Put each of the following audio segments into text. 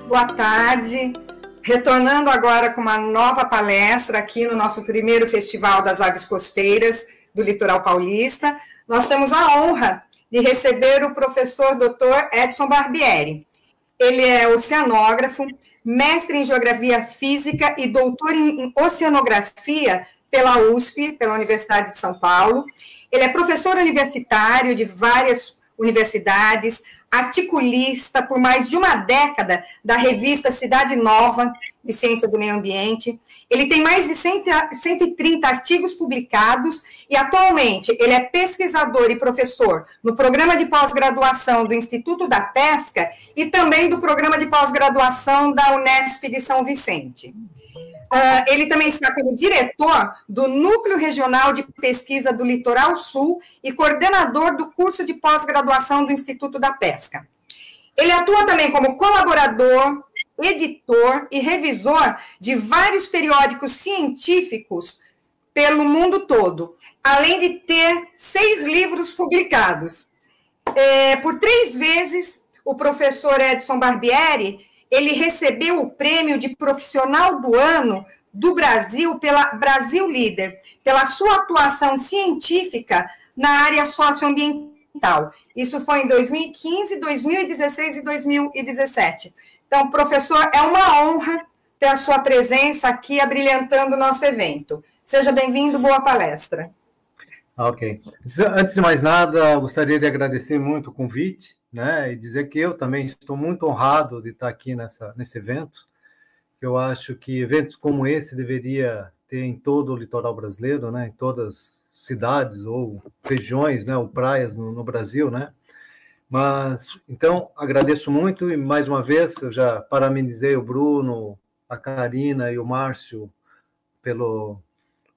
Boa tarde. Retornando agora com uma nova palestra aqui no nosso primeiro Festival das Aves Costeiras do Litoral Paulista. Nós temos a honra de receber o professor Dr. Edson Barbieri. Ele é oceanógrafo, mestre em Geografia Física e doutor em Oceanografia pela USP, pela Universidade de São Paulo. Ele é professor universitário de várias universidades, articulista por mais de uma década da revista Cidade Nova de Ciências e Meio Ambiente. Ele tem mais de 130 artigos publicados e, atualmente, ele é pesquisador e professor no programa de pós-graduação do Instituto da Pesca e também do programa de pós-graduação da Unesp de São Vicente. Ele também está como diretor do Núcleo Regional de Pesquisa do Litoral Sul e coordenador do curso de pós-graduação do Instituto da Pesca. Ele atua também como colaborador, editor e revisor de vários periódicos científicos pelo mundo todo, além de ter 6 livros publicados. Por 3 vezes, o professor Edson Barbieri ele recebeu o prêmio de profissional do ano do Brasil pela Brasil Líder, pela sua atuação científica na área socioambiental. Isso foi em 2015, 2016 e 2017. Então, professor, é uma honra ter a sua presença aqui abrilhantando o nosso evento. Seja bem-vindo, boa palestra. Ok. Antes de mais nada, gostaria de agradecer muito o convite, né, e dizer que eu também estou muito honrado de estar aqui nesse evento. Eu acho que eventos como esse deveria ter em todo o litoral brasileiro, né, em todas as cidades ou regiões, né, ou praias no Brasil, né. Mas, então, agradeço muito e, mais uma vez, eu já parabenizei o Bruno, a Karina e o Márcio pelo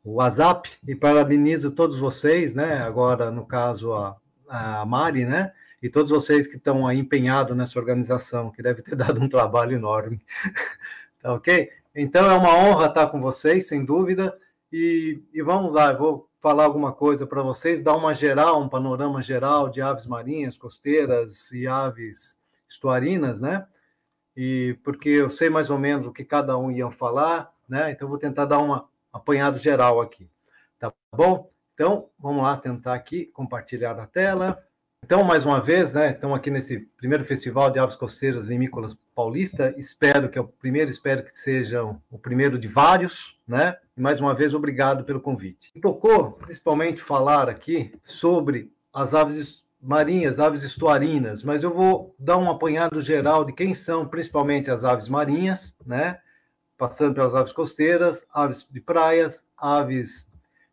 WhatsApp e parabenizo todos vocês, né, agora, no caso, a Mari, né, e todos vocês que estão aí empenhados nessa organização, que deve ter dado um trabalho enorme. Tá ok? Então, é uma honra estar com vocês, sem dúvida, e vamos lá, eu vou falar alguma coisa para vocês, dar uma geral, um panorama geral de aves marinhas, costeiras e aves estuarinas, né? E porque eu sei mais ou menos o que cada um ia falar, né? Então, vou tentar dar um apanhado geral aqui, tá bom? Então, vamos lá tentar aqui compartilhar a tela. Então, mais uma vez, né, estamos aqui nesse primeiro Festival de Aves Costeiras e Limícolas Paulista. Espero que seja o primeiro de vários, né? E mais uma vez, obrigado pelo convite. Tocou principalmente falar aqui sobre as aves marinhas, aves estuarinas, mas eu vou dar um apanhado geral de quem são principalmente as aves marinhas, né? Passando pelas aves costeiras, aves de praias, aves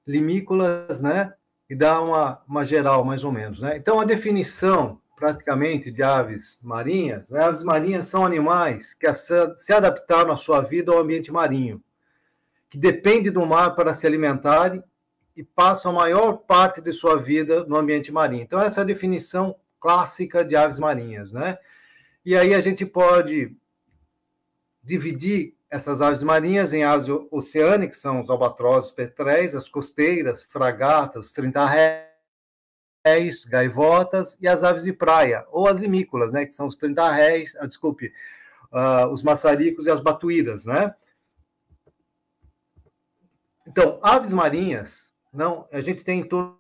limícolas, né? E dar uma geral, mais ou menos, né? Então, a definição, praticamente, de aves marinhas, né? Aves marinhas são animais que se adaptaram à sua vida ao ambiente marinho, que dependem do mar para se alimentarem e passam a maior parte de sua vida no ambiente marinho. Então, essa é a definição clássica de aves marinhas, né? E aí a gente pode dividir essas aves marinhas em aves oceânicas, que são os albatrozes, petréis, as costeiras, fragatas, trinta-réis, gaivotas, e as aves de praia, ou as limícolas, né, que são os trinta-réis, os maçaricos e as batuíras, né? Então, aves marinhas, a gente tem em torno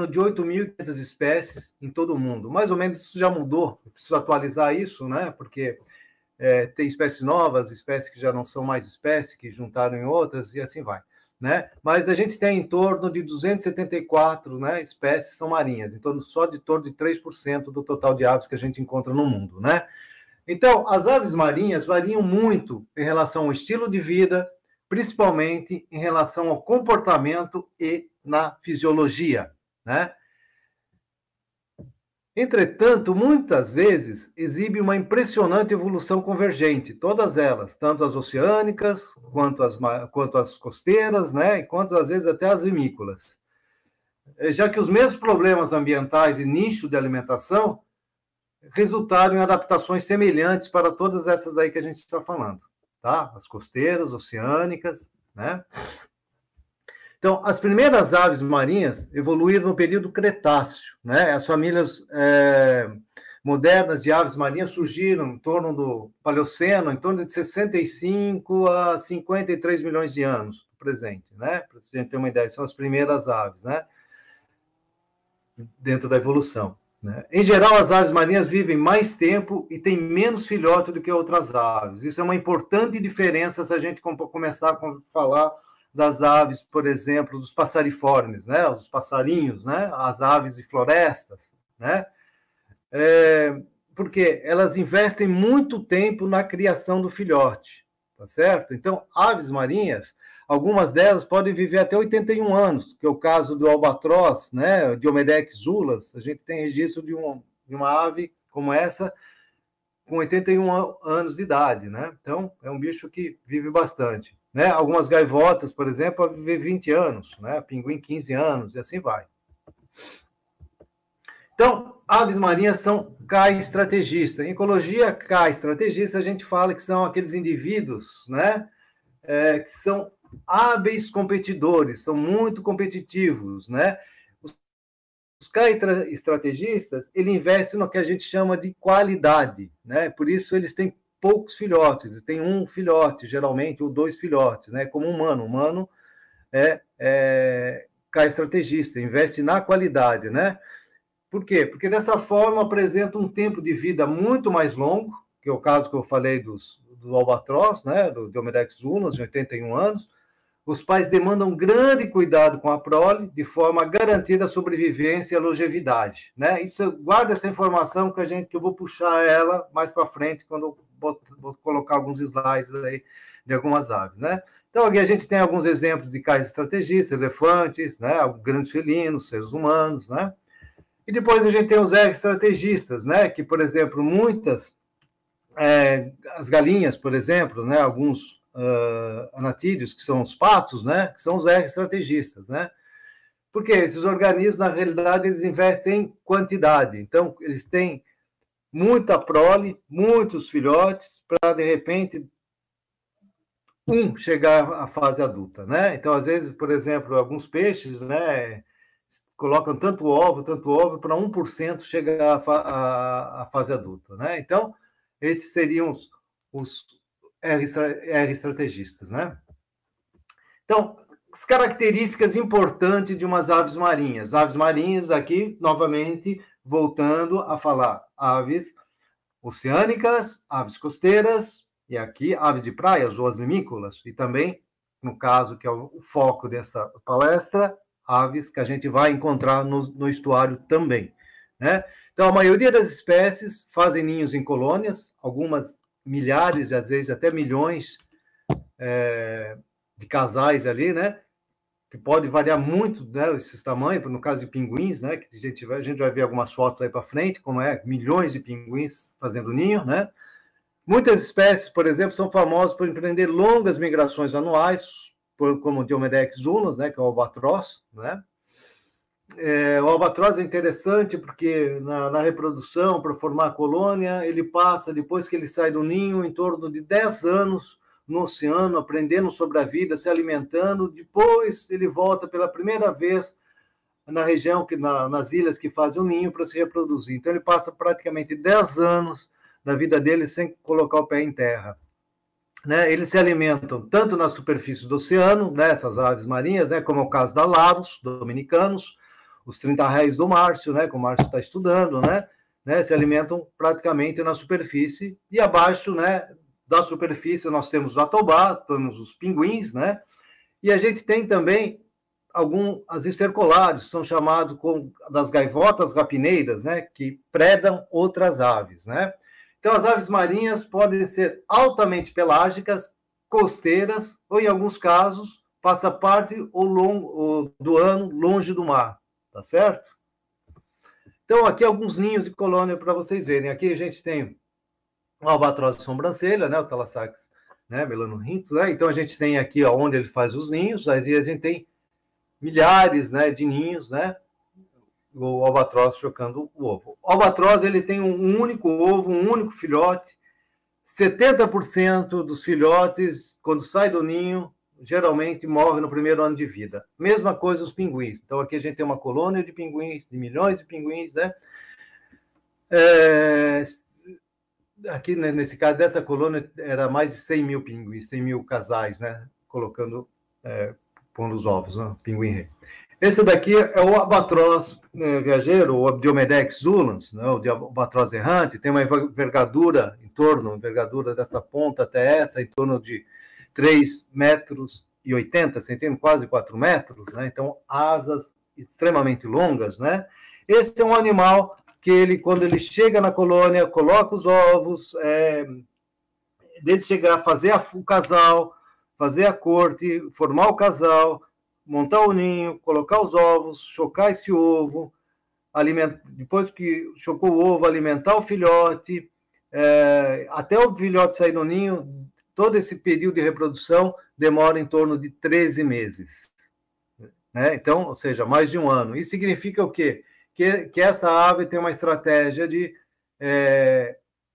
de 8.500 espécies em todo o mundo. Mais ou menos isso já mudou, eu preciso atualizar isso, né, porque tem espécies novas, espécies que já não são mais espécies, que juntaram em outras, e assim vai, né? Mas a gente tem em torno de 274, né, espécies são marinhas, em torno de 3% do total de aves que a gente encontra no mundo, né? Então, as aves marinhas variam muito em relação ao estilo de vida, principalmente em relação ao comportamento e na fisiologia, né? Entretanto, muitas vezes exibe uma impressionante evolução convergente, todas elas, tanto as oceânicas, quanto as costeiras, né, e quanto às vezes até as limícolas. Já que os mesmos problemas ambientais e nicho de alimentação resultaram em adaptações semelhantes para todas essas aí que a gente está falando, tá? As costeiras, oceânicas, né? Então, as primeiras aves marinhas evoluíram no período Cretáceo, né? As famílias modernas de aves marinhas surgiram em torno do Paleoceno, em torno de 65 a 53 milhões de anos presente, né? Para a gente ter uma ideia, são as primeiras aves, né? Dentro da evolução, né? Em geral, as aves marinhas vivem mais tempo e têm menos filhote do que outras aves. Isso é uma importante diferença se a gente começar a falar das aves, por exemplo, dos passariformes, né? Os passarinhos, né? As aves de florestas, né? Porque elas investem muito tempo na criação do filhote, tá certo? Então, aves marinhas, algumas delas podem viver até 81 anos, que é o caso do albatroz, né? Diomedex zulas. A gente tem registro de uma ave como essa com 81 anos de idade, né? Então, é um bicho que vive bastante, né? Algumas gaivotas, por exemplo, podem viver 20 anos, né? Pinguim 15 anos, e assim vai. Então, aves marinhas são K-estrategistas. Em ecologia, K-estrategista, a gente fala que são aqueles indivíduos, né, que são hábeis competidores, são muito competitivos, né? Os K-estrategistas, ele investe no que a gente chama de qualidade, né? Por isso eles têm poucos filhotes, eles têm um filhote, geralmente, ou 2 filhotes, né? Como humano. O humano é K-estrategista, investe na qualidade, né? Por quê? Porque dessa forma apresenta um tempo de vida muito mais longo, que é o caso que eu falei do albatroz, né, do Diomedex zulas, de 81 anos. Os pais demandam grande cuidado com a prole, de forma a garantir a sobrevivência e a longevidade, né? Isso, guarda essa informação que eu vou puxar ela mais para frente, quando eu vou colocar alguns slides aí de algumas aves, né? Então, aqui a gente tem alguns exemplos de cães estrategistas, elefantes, né, grandes felinos, seres humanos, né? E depois a gente tem os estrategistas, né? Que, por exemplo, muitas, as galinhas, por exemplo, né? Alguns anatídeos, que são os patos, né? Que são os estrategistas, né? Porque esses organismos, na realidade, eles investem em quantidade. Então, eles têm muita prole, muitos filhotes, para, de repente, chegar à fase adulta, né? Então, às vezes, por exemplo, alguns peixes, né? Colocam tanto ovo, para 1% chegar à fase adulta, né? Então, esses seriam os estrategistas, né? Então, as características importantes de umas aves marinhas. Aves marinhas, aqui, novamente, voltando a falar aves oceânicas, aves costeiras, e aqui, aves de praia, zoas limícolas, e também, no caso, que é o foco dessa palestra, aves que a gente vai encontrar no estuário também, né? Então, a maioria das espécies fazem ninhos em colônias, algumas milhares, às vezes até milhões de casais ali, né? Que pode variar muito, né, esses tamanhos, no caso de pinguins, né? Que a gente vai ver algumas fotos aí para frente, como milhões de pinguins fazendo ninho, né? Muitas espécies, por exemplo, são famosas por empreender longas migrações anuais, como o Diomedex zulas, né, que é o albatroz, né? O albatroz é interessante porque na reprodução, para formar a colônia, ele passa, depois que ele sai do ninho, em torno de 10 anos no oceano, aprendendo sobre a vida, se alimentando. Depois ele volta pela primeira vez na região, nas ilhas que fazem o ninho, para se reproduzir. Então ele passa praticamente 10 anos da vida dele sem colocar o pé em terra. Né, eles se alimentam tanto na superfície do oceano, né, essas aves marinhas, né, como é o caso da Larus, dominicanos, os 30 réis do Márcio, né, que o Márcio está estudando, né, se alimentam praticamente na superfície, e abaixo, né, da superfície nós temos os atobás, temos os pinguins, né, e a gente tem também as estercolares, são chamados das gaivotas rapineiras, né, que predam outras aves, né. Então, as aves marinhas podem ser altamente pelágicas, costeiras, ou, em alguns casos, passa parte do ano longe do mar, tá certo? Então, aqui alguns ninhos de colônia para vocês verem. Aqui a gente tem o albatroz de sobrancelha, né, o Thalassax, né, melanorhintus, né? Então, a gente tem aqui onde ele faz os ninhos, aí a gente tem milhares, né, de ninhos, né? O albatroz chocando o ovo. O albatroz, ele tem um único ovo, um único filhote. 70% dos filhotes, quando sai do ninho, geralmente morrem no primeiro ano de vida. Mesma coisa os pinguins. Então, aqui a gente tem uma colônia de pinguins, de milhões de pinguins, né? Aqui, né, nesse caso dessa colônia, era mais de 100 mil pinguins, 100 mil casais, né? Colocando, pondo os ovos, né? Pinguim-rei. Esse daqui é o albatroz viajeiro, o Diomedex zulans, né? O albatroz errante, tem uma envergadura em torno, envergadura dessa ponta até essa, em torno de 3,80 metros, centímetros, quase 4 metros, né? Então, asas extremamente longas, né? Esse é um animal que ele, quando ele chega na colônia, coloca os ovos, dele chegar, fazer o casal, fazer a corte, formar o casal, montar o ninho, colocar os ovos, chocar esse ovo, depois que chocou o ovo, alimentar o filhote, até o filhote sair do ninho, todo esse período de reprodução demora em torno de 13 meses. Né? Então, ou seja, mais de um ano. Isso significa o quê? Que essa ave tem uma estratégia de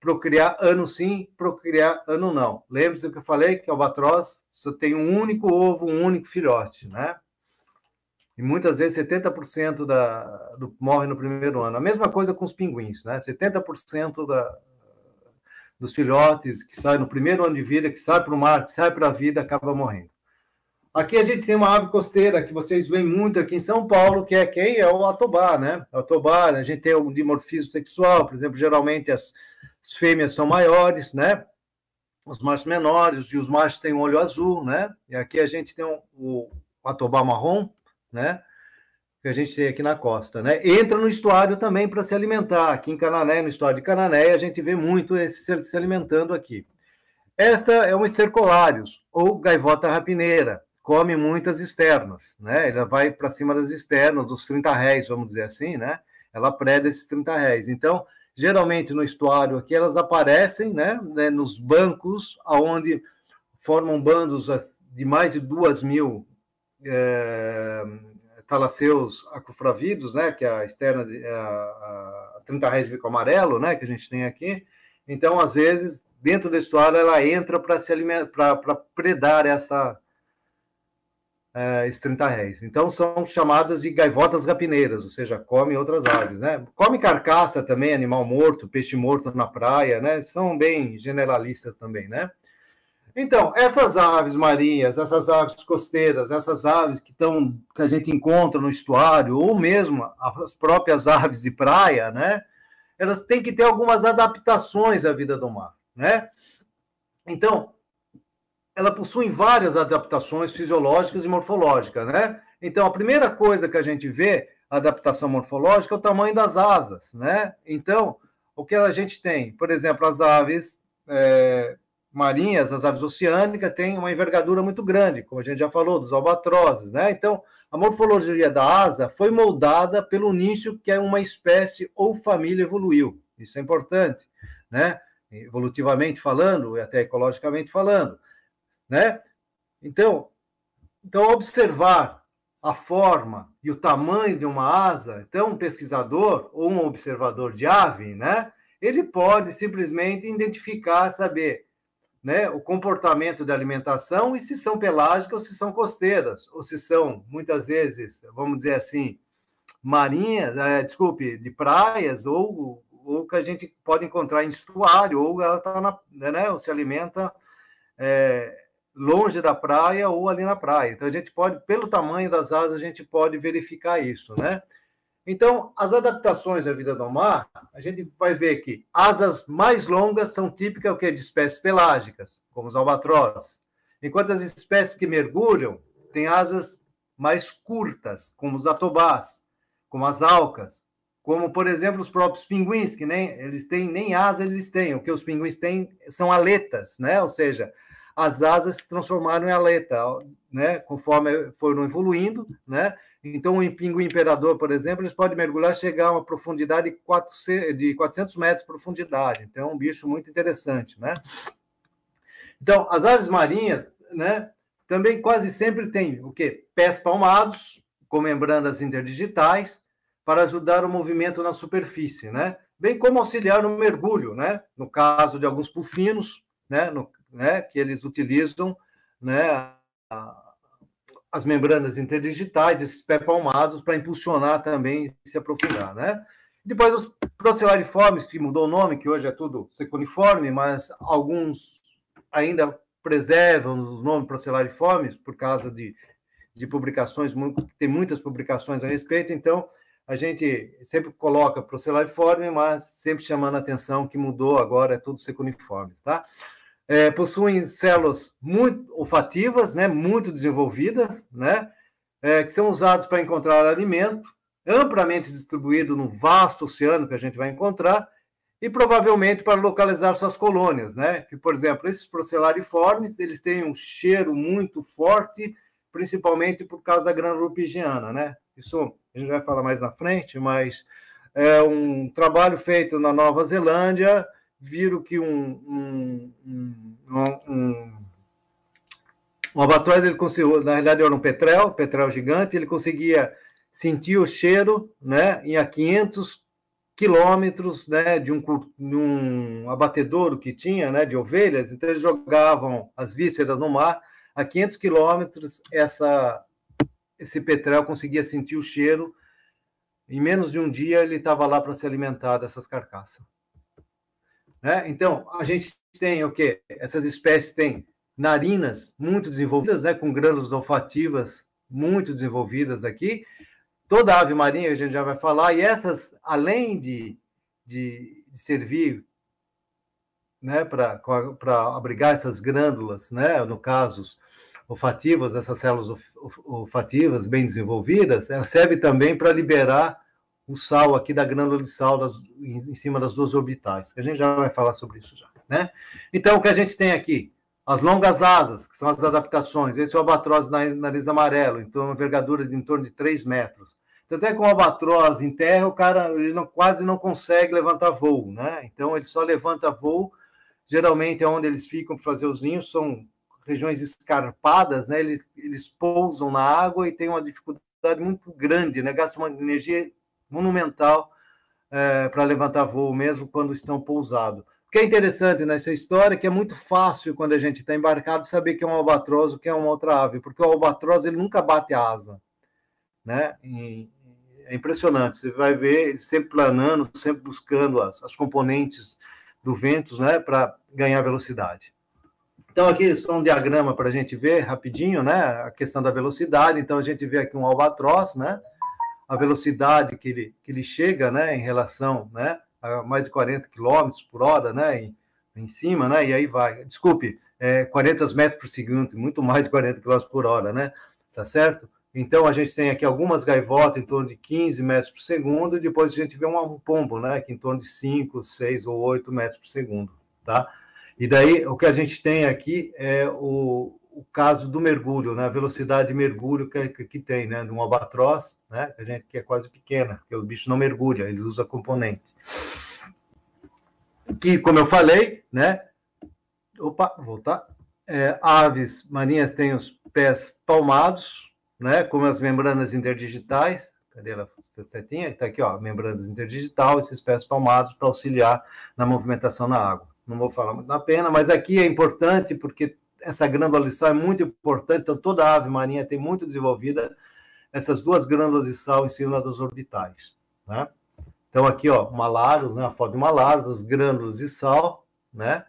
procriar ano sim, procriar ano não. Lembre-se do que eu falei, que o albatroz só tem um único ovo, um único filhote, né? E muitas vezes 70% morre no primeiro ano. A mesma coisa com os pinguins, né? 70% dos filhotes que saem no primeiro ano de vida, que sai para o mar, que sai para a vida, acaba morrendo. Aqui a gente tem uma ave costeira que vocês veem muito aqui em São Paulo, que é quem? É o atobá, né? O atobá, a gente tem um dimorfismo sexual, por exemplo, geralmente as fêmeas são maiores, né? Os machos menores, e os machos têm um olho azul, né? E aqui a gente tem o atobá marrom, né? Que a gente tem aqui na costa, né? Entra no estuário também para se alimentar. Aqui em Canané, no estuário de Canané, a gente vê muito se alimentando aqui. Esta é um estercolários, ou gaivota rapineira. Come muitas externas, né? Ela vai para cima das externas, dos 30 réis, vamos dizer assim, né? Ela preda esses 30 réis. Então, geralmente no estuário aqui, elas aparecem, né? Nos bancos, onde formam bandos de mais de 2.000 talaceus acufravidos, né? Que é a externa, a 30 réis de bico amarelo, né? Que a gente tem aqui. Então, às vezes, dentro do estuário, ela entra para se alimentar, para predar esses 30 réis. Então, são chamadas de gaivotas rapineiras, ou seja, comem outras aves, né? Come carcaça também, animal morto, peixe morto na praia, né? São bem generalistas também, né? Então, essas aves marinhas, essas aves costeiras, essas aves que a gente encontra no estuário, ou mesmo as próprias aves de praia, né? Elas têm que ter algumas adaptações à vida do mar, né? Então, ela possui várias adaptações fisiológicas e morfológicas, né? Então, a primeira coisa que a gente vê, a adaptação morfológica, é o tamanho das asas, né? Então, o que a gente tem? Por exemplo, as aves marinhas, as aves oceânicas, têm uma envergadura muito grande, como a gente já falou, dos albatrozes, né? Então, a morfologia da asa foi moldada pelo nicho que uma espécie ou família evoluiu. Isso é importante, né? Evolutivamente falando e até ecologicamente falando. Né? Então, observar a forma e o tamanho de uma asa, então um pesquisador ou um observador de ave, né, ele pode simplesmente identificar, saber, né, o comportamento da alimentação e se são pelágicas ou se são costeiras, ou se são, muitas vezes, vamos dizer assim, marinhas, de praias, ou que a gente pode encontrar em estuário, ou ela está né, ou se alimenta longe da praia ou ali na praia. Então, a gente pode, pelo tamanho das asas, a gente pode verificar isso, né? Então, as adaptações à vida do mar, a gente vai ver que asas mais longas são típicas de espécies pelágicas, como os albatroz, enquanto as espécies que mergulham têm asas mais curtas, como os atobás, como as alcas, como, por exemplo, os próprios pinguins, que eles têm nem asa, eles têm. O que os pinguins têm são aletas, né? Ou seja, as asas se transformaram em aleta, né? Conforme foram evoluindo, né? Então, o pinguim imperador, por exemplo, eles podem mergulhar e chegar a uma profundidade de 400 metros de profundidade. Então, é um bicho muito interessante, né? Então, as aves marinhas, né? Também quase sempre têm o quê? Pés palmados, com membranas interdigitais, para ajudar o movimento na superfície, né? Bem como auxiliar no mergulho, né? No caso de alguns pufinos, né? Que eles utilizam, né? As membranas interdigitais, esses pés palmados, para impulsionar também e se aprofundar, né? Depois os procellariformes, que mudou o nome, que hoje é tudo secuniforme, mas alguns ainda preservam os nomes procellariformes por causa de publicações, tem muitas publicações a respeito, então a gente sempre coloca procellariforme, mas sempre chamando a atenção que mudou, agora é tudo secuniformes, tá? Possuem células muito olfativas, né, muito desenvolvidas, né, que são usadas para encontrar alimento, amplamente distribuído no vasto oceano que a gente vai encontrar, e provavelmente para localizar suas colônias, né? Que, por exemplo, esses procellariformes, eles têm um cheiro muito forte, principalmente por causa da grânula pigiana, né? Isso a gente vai falar mais na frente, mas é um trabalho feito na Nova Zelândia, viram que um albatroz, ele conseguiu, na realidade era um petrel gigante, ele conseguia sentir o cheiro, né, a 500 quilômetros, né, de um abatedouro que tinha, né, de ovelhas, então eles jogavam as vísceras no mar, a 500 quilômetros esse petrel conseguia sentir o cheiro, em menos de um dia ele estava lá para se alimentar dessas carcaças. Né? Então, a gente tem o quê? Essas espécies têm narinas muito desenvolvidas, né, com glândulas olfativas muito desenvolvidas aqui. Toda ave marinha, a gente já vai falar, e essas, além de servir, né, para abrigar essas glândulas, né, no caso, olfativas, essas células olfativas bem desenvolvidas, ela serve também para liberar o sal aqui da glândula de sal em cima das duas orbitais, que a gente já vai falar sobre isso já, né? Então, o que a gente tem aqui? As longas asas, que são as adaptações. Esse é o albatroz nariz amarelo, então uma envergadura de em torno de 3 metros. Tanto é que um albatroz em terra, o cara ele quase não consegue levantar voo, né? Então, ele só levanta voo, geralmente é onde eles ficam para fazer os ninhos, são regiões escarpadas, né? Eles pousam na água e têm uma dificuldade muito grande, né? Gastam uma energia monumental para levantar voo, mesmo quando estão pousados. O que é interessante nessa história é que é muito fácil, quando a gente está embarcado, saber que é um albatroz ou que é uma outra ave, porque o albatroz ele nunca bate a asa, né? É impressionante, você vai ver ele sempre planando, sempre buscando as componentes do vento, né, para ganhar velocidade. Então, aqui só um diagrama para a gente ver rapidinho, né, a questão da velocidade. Então, a gente vê aqui um albatroz, né, a velocidade que ele chega, né, em relação, né, a mais de 40 km por hora, né, em cima, né, e aí vai, 40 metros por segundo, muito mais de 40 km por hora, né, tá certo? Então, a gente tem aqui algumas gaivotas em torno de 15 metros por segundo, e depois a gente vê um pombo, né, que em torno de 5, 6 ou 8 metros por segundo, tá? E daí, o que a gente tem aqui é o caso do mergulho, né, a velocidade de mergulho que tem, né, de um albatroz, né, que é quase pequena, porque o bicho não mergulha, ele usa componente. Que, como eu falei, né, voltar, aves marinhas têm os pés palmados, né, como as membranas interdigitais, cadê ela? Setinha? Está aqui, ó, membranas interdigital, esses pés palmados para auxiliar na movimentação na água. Não vou falar muito na pena, mas aqui é importante porque essa glândula de sal é muito importante, então toda ave marinha tem muito desenvolvida essas duas glândulas de sal em cima das orbitais, né? Então aqui, ó, malaros, né, a foto de malaros, as glândulas de sal, né,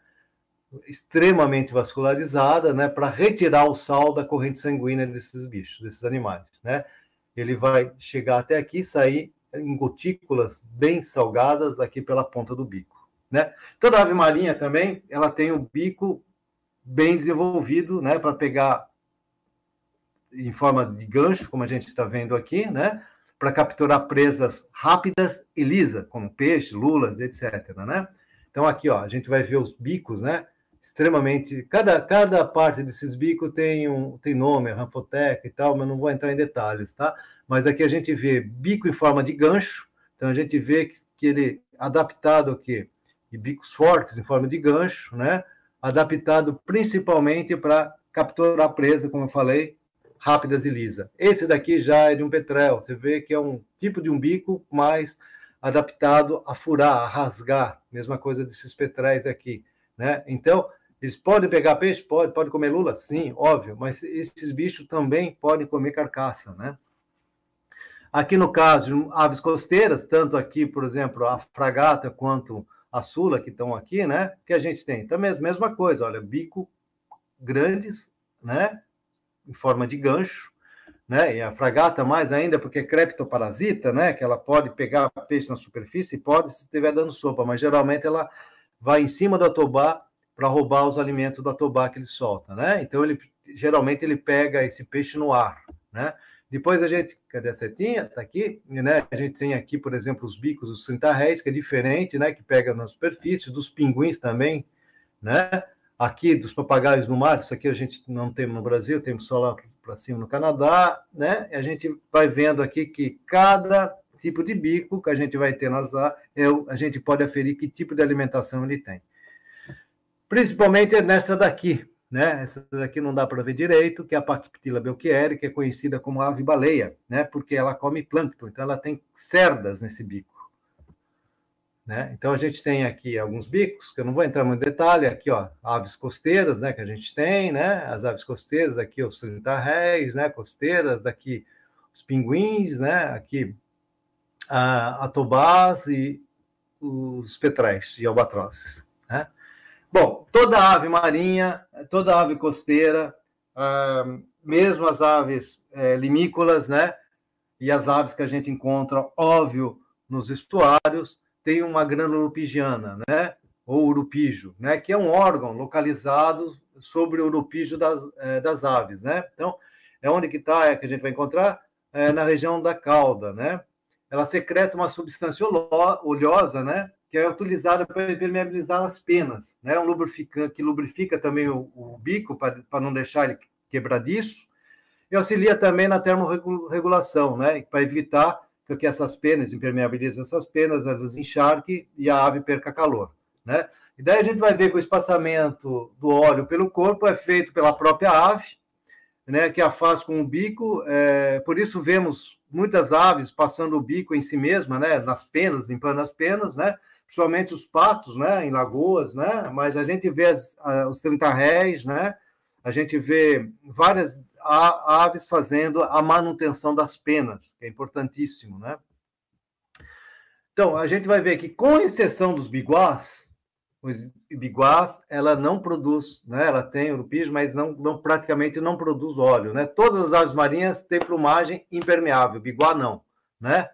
extremamente vascularizada, né, para retirar o sal da corrente sanguínea desses bichos, desses animais, né? Ele vai chegar até aqui, sair em gotículas bem salgadas aqui pela ponta do bico, né? Toda ave marinha também, ela tem o bico bem desenvolvido, né, para pegar em forma de gancho, como a gente está vendo aqui, né, para capturar presas rápidas e lisas, como peixe, lulas, etc, né? Então aqui, ó, a gente vai ver os bicos, né, extremamente, cada parte desses bicos tem nome, ranfoteca e tal, mas não vou entrar em detalhes, tá? Mas aqui a gente vê bico em forma de gancho, então a gente vê que ele é adaptado aqui, de bicos fortes em forma de gancho, né? Adaptado principalmente para capturar presa, como eu falei, rápidas e lisas. Esse daqui já é de um petrel, você vê que é um tipo de um bico mais adaptado a furar, a rasgar, mesma coisa desses petréis aqui, né? Então, eles podem pegar peixe? Pode comer lula? Sim, óbvio, mas esses bichos também podem comer carcaça, né? Aqui no caso, aves costeiras, tanto aqui, por exemplo, a fragata quanto a sula, que estão aqui, né? Que a gente tem também a mesma coisa, olha, bico grandes, né? Em forma de gancho, né? E a fragata mais ainda, porque é creptoparasita, né? Que ela pode pegar peixe na superfície, pode se estiver dando sopa, mas geralmente ela vai em cima do atobá para roubar os alimentos do atobá que ele solta, né? Então, geralmente ele pega esse peixe no ar, né? Depois a gente, cadê a setinha? Está aqui, né? A gente tem aqui, por exemplo, os bicos dos cintarréis, que é diferente, né? Que pega na superfície, dos pinguins também, né? Aqui, dos papagaios no mar, isso aqui a gente não tem no Brasil, temos só lá para cima no Canadá, né? E a gente vai vendo aqui que cada tipo de bico que a gente vai ter nas aves, a gente pode aferir que tipo de alimentação ele tem. Principalmente nessa daqui, né? Essa daqui não dá para ver direito, que é a Pachyptila belchieri, que é conhecida como ave-baleia, né? Porque ela come plâncton, então ela tem cerdas nesse bico, né? Então a gente tem aqui alguns bicos, que eu não vou entrar muito em detalhe, aqui, ó, aves costeiras, né? Que a gente tem, né? As aves costeiras, aqui os cintarréis, né? Costeiras, aqui os pinguins, né? Aqui a atobás e os petrais e albatrozes, né? Bom, toda ave marinha, toda ave costeira, mesmo as aves limícolas, né? E as aves que a gente encontra, óbvio, nos estuários, tem uma granulopigiana, né? Ou urupígio, né? Que é um órgão localizado sobre o urupígio das aves, né? Então, é onde que está, que a gente vai encontrar? Na região da cauda, né? Ela secreta uma substância oleosa, né? Que é utilizada para impermeabilizar as penas, né? Um lubrificante que lubrifica também o bico para não deixar ele quebradiço, e auxilia também na termorregulação, né? Para evitar que essas penas, impermeabilizem essas penas, elas encharquem e a ave perca calor, né? E daí a gente vai ver que o espaçamento do óleo pelo corpo é feito pela própria ave, né? Que a faz com o bico, por isso vemos muitas aves passando o bico em si mesma, né? Nas penas, limpando as penas, né? Principalmente os patos, né, em lagoas, né, mas a gente vê os tentarréis, né, a gente vê várias aves fazendo a manutenção das penas, que é importantíssimo, né. Então, a gente vai ver que, com exceção dos biguás, os biguás, ela não produz, né, ela tem urupígio, mas praticamente não produz óleo, né. Todas as aves marinhas têm plumagem impermeável, biguá não, né.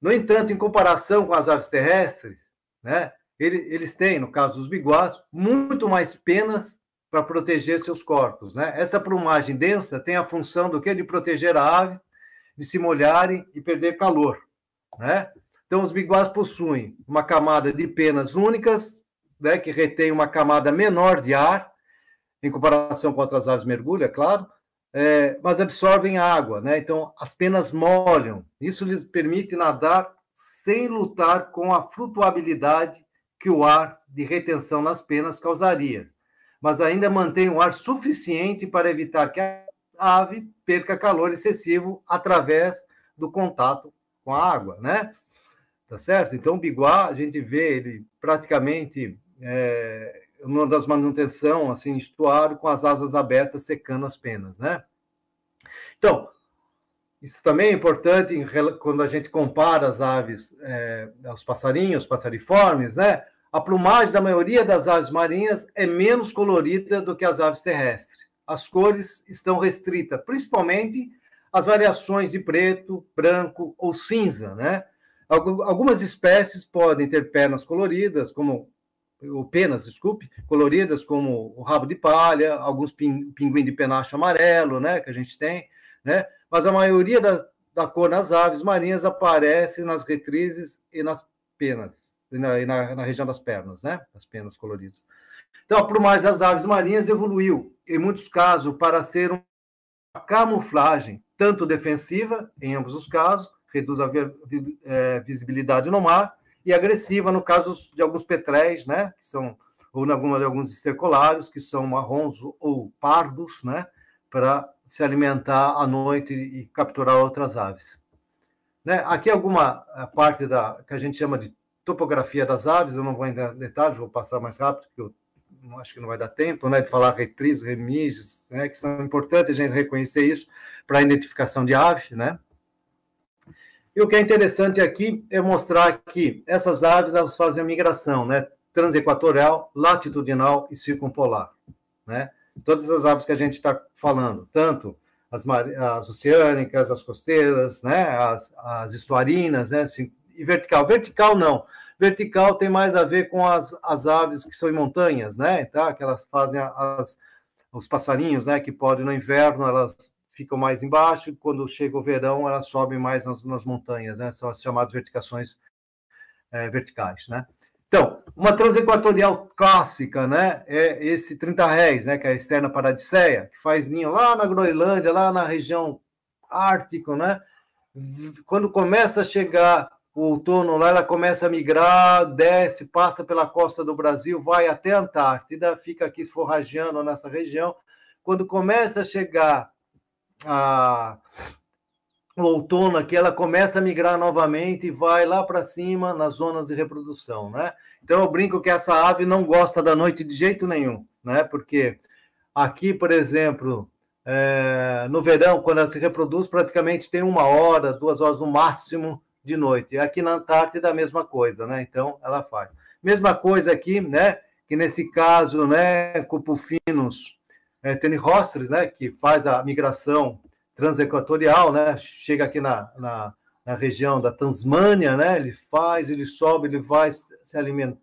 No entanto, em comparação com as aves terrestres, né, eles têm, no caso dos biguás, muito mais penas para proteger seus corpos, né? Essa plumagem densa tem a função do quê? De proteger a ave de se molharem e perder calor, né? Então, os biguás possuem uma camada de penas únicas, né, que retém uma camada menor de ar, em comparação com outras aves mergulho, é claro, mas absorvem água, né? Então, as penas molham. Isso lhes permite nadar sem lutar com a flutuabilidade que o ar de retenção nas penas causaria, mas ainda mantém o ar suficiente para evitar que a ave perca calor excessivo através do contato com a água, né? Tá certo? Então, o biguá, a gente vê ele praticamente uma das manutenção, assim, estuário, com as asas abertas, secando as penas, né? Então, isso também é importante quando a gente compara as aves, aos passarinhos, passariformes, né? A plumagem da maioria das aves marinhas é menos colorida do que as aves terrestres. As cores estão restritas, principalmente as variações de preto, branco ou cinza, né? Algumas espécies podem ter penas coloridas, coloridas, como o rabo de palha, alguns pinguim de penacho amarelo, né, que a gente tem, né, mas a maioria da cor nas aves marinhas aparece nas retrizes e nas penas, e na região das pernas, né, as penas coloridas. Então, a plumagem das aves marinhas evoluiu, em muitos casos, para ser uma camuflagem, tanto defensiva, em ambos os casos, reduz a visibilidade no mar, e agressiva no caso de alguns petréis, né, que são, ou de alguns estercolários, que são marrons ou pardos, né, para se alimentar à noite e capturar outras aves. Né? Aqui alguma parte que a gente chama de topografia das aves, eu não vou entrar em detalhes, vou passar mais rápido, porque eu acho que não vai dar tempo, né, de falar retriz, remiges, né, que são importantes a gente reconhecer isso para a identificação de ave, né? E o que é interessante aqui é mostrar que essas aves elas fazem a migração, né? Transequatorial, latitudinal e circumpolar, né? Todas as aves que a gente está falando, tanto as oceânicas, as costeiras, né? As estuarinas, né? Assim, e vertical. Vertical não. Vertical tem mais a ver com as aves que são em montanhas, né? Tá? Que elas fazem os passarinhos, né? Que podem no inverno elas ficam mais embaixo, e quando chega o verão, elas sobem mais nas montanhas, né? São as chamadas verticações verticais, né? Então, uma transequatorial clássica, né? É esse 30 réis, né? Que é a externa paradiceia, que faz ninho lá na Groenlândia, lá na região ártico, né? Quando começa a chegar o outono lá, ela começa a migrar, desce, passa pela costa do Brasil, vai até a Antártida, fica aqui forrageando nessa região. Quando começa a chegar o outono aqui, ela começa a migrar novamente e vai lá para cima nas zonas de reprodução, né? Então eu brinco que essa ave não gosta da noite de jeito nenhum, né? Porque aqui, por exemplo, no verão, quando ela se reproduz, praticamente tem 1 hora, 2 horas no máximo de noite. E aqui na Antártida a mesma coisa, né? Então ela faz. Mesma coisa aqui, né? Que nesse caso, né? Cupufinus tenirostris, né? Que faz a migração transequatorial, né? Chega aqui na região da Tasmânia, né? Ele sobe, ele vai se alimentar,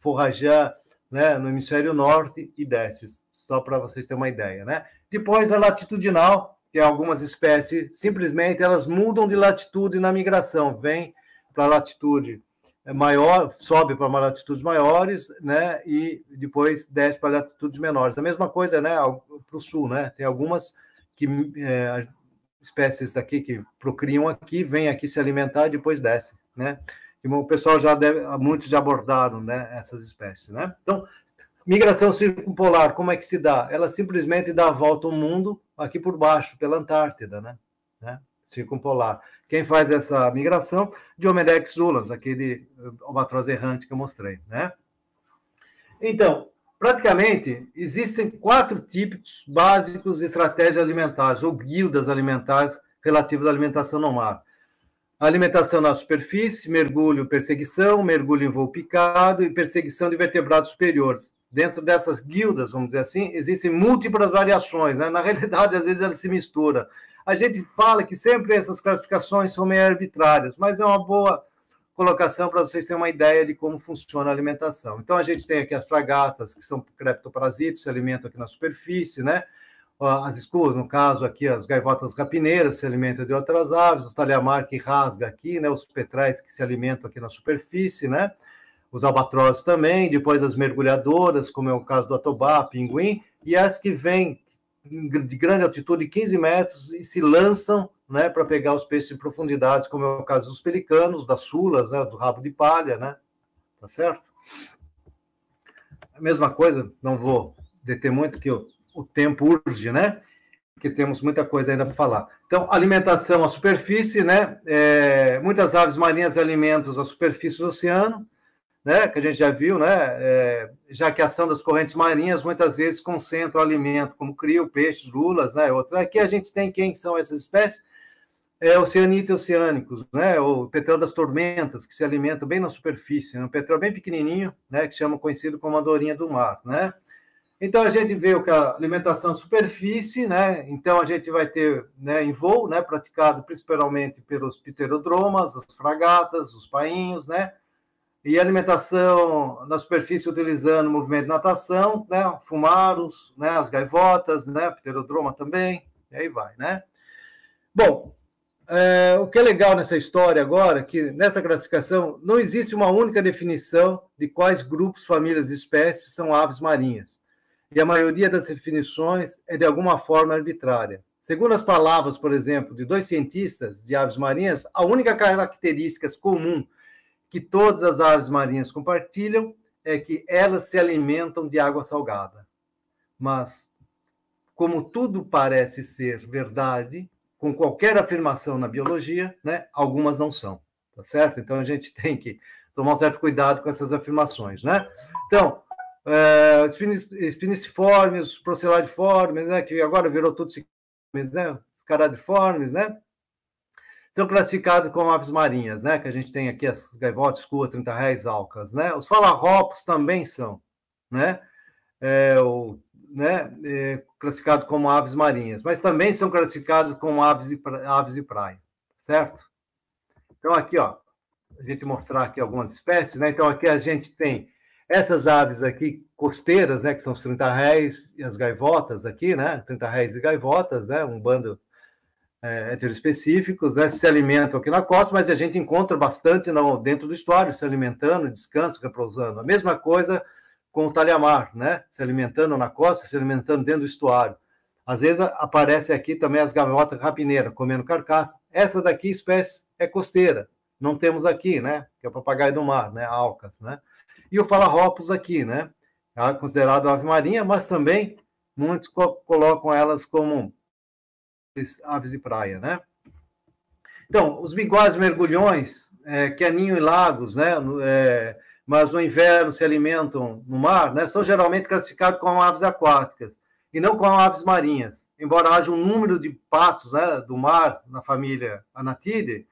forragear, né? No hemisfério norte e desce, só para vocês terem uma ideia, né? Depois a latitudinal, que algumas espécies simplesmente elas mudam de latitude na migração, vem para a latitude maior, sobe para latitudes maiores, né? E depois desce para latitudes menores. A mesma coisa, né? Para o sul, né? Tem algumas que espécies daqui que procriam aqui, vêm aqui se alimentar e depois descem, né? E o pessoal muitos já abordaram, né, essas espécies, né? Então, migração circumpolar, como é que se dá? Ela simplesmente dá a volta ao mundo aqui por baixo, pela Antártida, né? Circumpolar. Quem faz essa migração? Diomedex ulans, aquele albatroz errante que eu mostrei, né? Então, praticamente, existem 4 tipos básicos de estratégias alimentares, ou guildas alimentares relativas à alimentação no mar. A alimentação na superfície, mergulho, perseguição, mergulho em voo picado e perseguição de vertebrados superiores. Dentro dessas guildas, vamos dizer assim, existem múltiplas variações, né? Na realidade, às vezes elas se misturam. A gente fala que sempre essas classificações são meio arbitrárias, mas é uma boa colocação para vocês terem uma ideia de como funciona a alimentação. Então, a gente tem aqui as fragatas, que são creptoparasitos, se alimentam aqui na superfície, né? As escurras, no caso aqui, as gaivotas rapineiras se alimentam de outras aves, o talhamar que rasga aqui, né? Os petrais que se alimentam aqui na superfície, né? Os albatrozes também, depois as mergulhadoras, como é o caso do atobá, pinguim, e as que vêm de grande altitude, 15 metros, e se lançam, né, para pegar os peixes de profundidades, como é o caso dos pelicanos, das sulas, né, do rabo de palha, né? Tá certo? A mesma coisa, não vou deter muito, que o tempo urge, né? Porque temos muita coisa ainda para falar. Então, alimentação à superfície, né? Muitas aves marinhas alimentam a superfície do oceano, né? Que a gente já viu, né? Já que a ação das correntes marinhas muitas vezes concentra o alimento, como crio, peixes, lulas, né? Outros. Aqui a gente tem quem são essas espécies? Oceanitas oceânicos, né? O petrel das tormentas, que se alimentam bem na superfície, né? Um petrel bem pequenininho, né? Que chama conhecido como a dorinha do mar, né? Então a gente vê que a alimentação superfície, né? Então a gente vai ter, né, em voo, né, praticado principalmente pelos pterodromas, as fragatas, os painhos, né? E alimentação na superfície utilizando movimento de natação, né? Fumaros, né? As gaivotas, né? Pterodroma também, e aí vai, né? Bom, o que é legal nessa história agora, que nessa classificação não existe uma única definição de quais grupos, famílias e espécies são aves marinhas. E a maioria das definições é de alguma forma arbitrária. Segundo as palavras, por exemplo, de 2 cientistas de aves marinhas, a única característica comum que todas as aves marinhas compartilham é que elas se alimentam de água salgada. Mas, como tudo parece ser verdade, com qualquer afirmação na biologia, né, algumas não são, tá certo? Então, a gente tem que tomar um certo cuidado com essas afirmações, né? Então, espiniciformes, procellariformes, né, que agora virou tudo cicomes, né, escaradiformes, né? são classificados como aves marinhas, né? Que a gente tem aqui as gaivotas, cua, 30 réis, alcas, né? Os falarropos também são, né? Classificados como aves marinhas, mas também são classificados como aves de praia, certo? Então, aqui, ó, a gente mostrar aqui algumas espécies, né? Então, aqui a gente tem essas aves aqui costeiras, né? Que são os 30 réis e as gaivotas aqui, né? 30 réis e gaivotas, né? Um bando heteroespecíficos, né? Se alimentam aqui na costa, mas a gente encontra bastante dentro do estuário, se alimentando, descanso, repousando. A mesma coisa com o talhamar, né? Se alimentando na costa, se alimentando dentro do estuário. Às vezes aparece aqui também as gaivotas rapineiras, comendo carcaça. Essa daqui, espécie, é costeira. Não temos aqui, né? Que é o papagaio do mar, né? Alcas, né? E o falarropos aqui, né? É considerado ave marinha, mas também muitos colocam elas como aves de praia, né? Então, os biguás mergulhões, que aninham em lagos, né? Mas no inverno se alimentam no mar, né? São geralmente classificados como aves aquáticas e não como aves marinhas. Embora haja um número de patos, né, do mar na família Anatidae,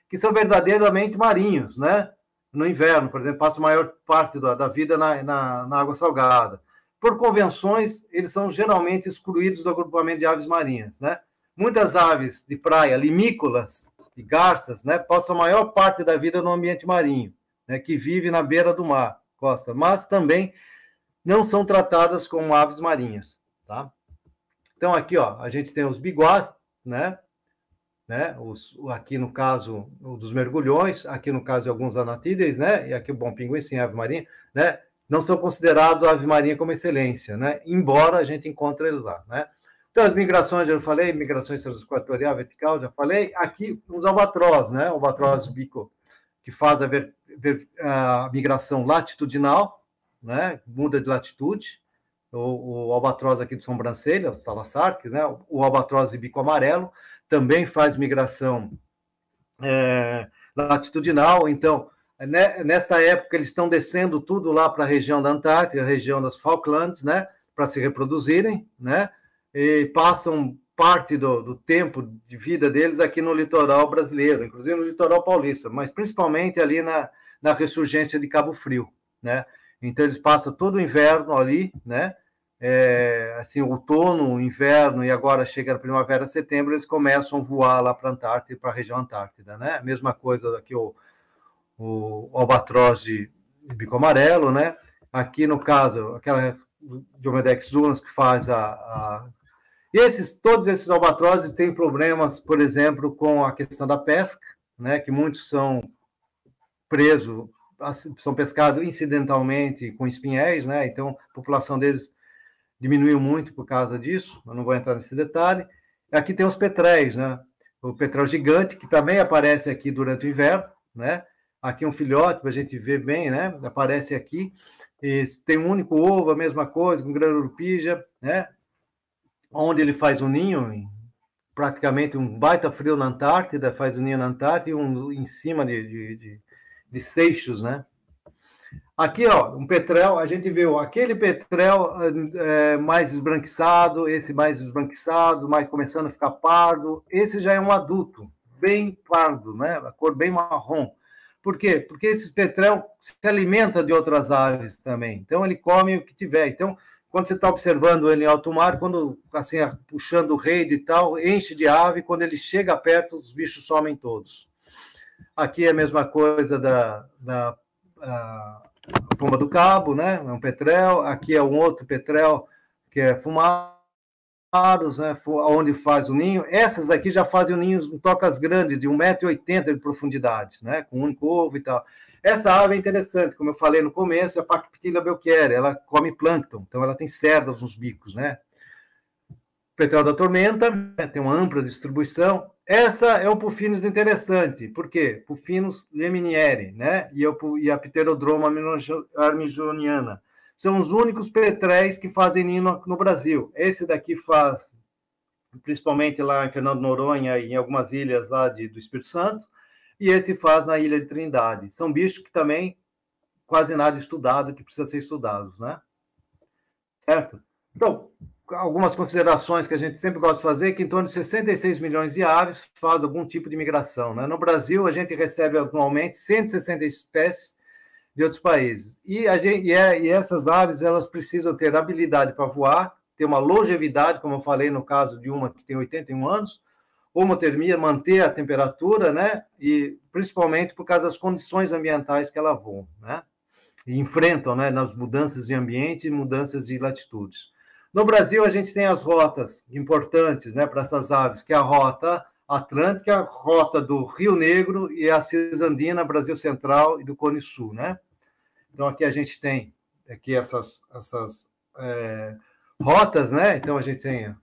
que são verdadeiramente marinhos, né? No inverno, por exemplo, passam a maior parte da vida na água salgada. Por convenções, eles são geralmente excluídos do agrupamento de aves marinhas, né? Muitas aves de praia, limícolas e garças, né, passam a maior parte da vida no ambiente marinho, né, que vive na beira do mar, costa, mas também não são tratadas como aves marinhas, tá? Então, aqui, ó, a gente tem os biguás, né? Aqui no caso dos mergulhões, aqui no caso de alguns anatídeis, né? E aqui o bom pinguim, sim, ave marinha, né? Não são considerados ave marinha como excelência, né? Embora a gente encontre eles lá, né? Então, as migrações, eu falei, migrações transequatorial, vertical, já falei. Aqui, os albatroz, né? O albatroz bico, que faz a migração latitudinal, né? Muda de latitude. O albatroz aqui de sobrancelha, os talassarques, né? O albatroz de bico amarelo, também faz migração latitudinal. Então, nessa época, eles estão descendo tudo lá para a região da Antártica, a região das Falklands, né? Para se reproduzirem, né? E passam parte do tempo de vida deles aqui no litoral brasileiro, inclusive no litoral paulista, mas principalmente ali na ressurgência de Cabo Frio, né? Então, eles passam todo o inverno ali, né? Assim, outono, inverno, e agora chega a primavera, setembro, eles começam a voar lá para a Antártida, para a região Antártida, né? Mesma coisa aqui o albatroz de bico amarelo, né? Aqui, no caso, aquela Diomedex zulans que faz e todos esses albatrozes têm problemas, por exemplo, com a questão da pesca, né? Que muitos são presos, são pescados incidentalmente com espinhéis, né? Então, a população deles diminuiu muito por causa disso, eu não vou entrar nesse detalhe. Aqui tem os petréis, né? O petrel gigante, que também aparece aqui durante o inverno, né? Aqui um filhote, para a gente ver bem, né? Aparece aqui. E tem um único ovo, a mesma coisa, com grã urupija, né? Onde ele faz um ninho, praticamente um baita frio na Antártida, faz um ninho na Antártida e em cima de seixos, né? Aqui, ó, um petrel, a gente viu aquele petrel mais esbranquiçado, esse mais esbranquiçado, mais começando a ficar pardo. Esse já é um adulto, bem pardo, né? A cor bem marrom. Por quê? Porque esse petrel se alimenta de outras aves também. Então, ele come o que tiver. Então, quando você está observando ele em alto mar, quando assim, puxando rede e tal, enche de ave, quando ele chega perto, os bichos somem todos. Aqui é a mesma coisa da pomba do cabo, né? É um petrel. Aqui é um outro petrel que é fumaros, né? Onde faz o ninho. Essas daqui já fazem o ninho em tocas grandes, de 1,80 m de profundidade, né? Com um único ovo e tal. Essa ave é interessante, como eu falei no começo, é a Pachyptila belchieri, ela come plâncton, então ela tem cerdas nos bicos, né? O petrel da tormenta, né? Tem uma ampla distribuição. Essa é o Puffinus interessante, por quê? Puffinus leminieri, né? E a Pterodroma armigoniana. São os únicos petréis que fazem ninho no Brasil. Esse daqui faz, principalmente lá em Fernando de Noronha e em algumas ilhas lá do Espírito Santo, e esse faz na Ilha de Trindade. São bichos que também quase nada estudado, que precisa ser estudados, né? Certo? Então, algumas considerações que a gente sempre gosta de fazer, que em torno de 66 milhões de aves faz algum tipo de migração, né? No Brasil, a gente recebe anualmente 160 espécies de outros países. E essas aves, elas precisam ter habilidade para voar, ter uma longevidade, como eu falei no caso de uma que tem 81 anos, homotermia, manter a temperatura, né? E principalmente por causa das condições ambientais que ela voa, né? E enfrentam, né, nas mudanças de ambiente e mudanças de latitudes. No Brasil, a gente tem as rotas importantes, né, para essas aves, que é a rota atlântica, a rota do Rio Negro e a cisandina, Brasil Central e do Cone Sul, né? Então, aqui a gente tem aqui essas rotas, né? Então, a gente tem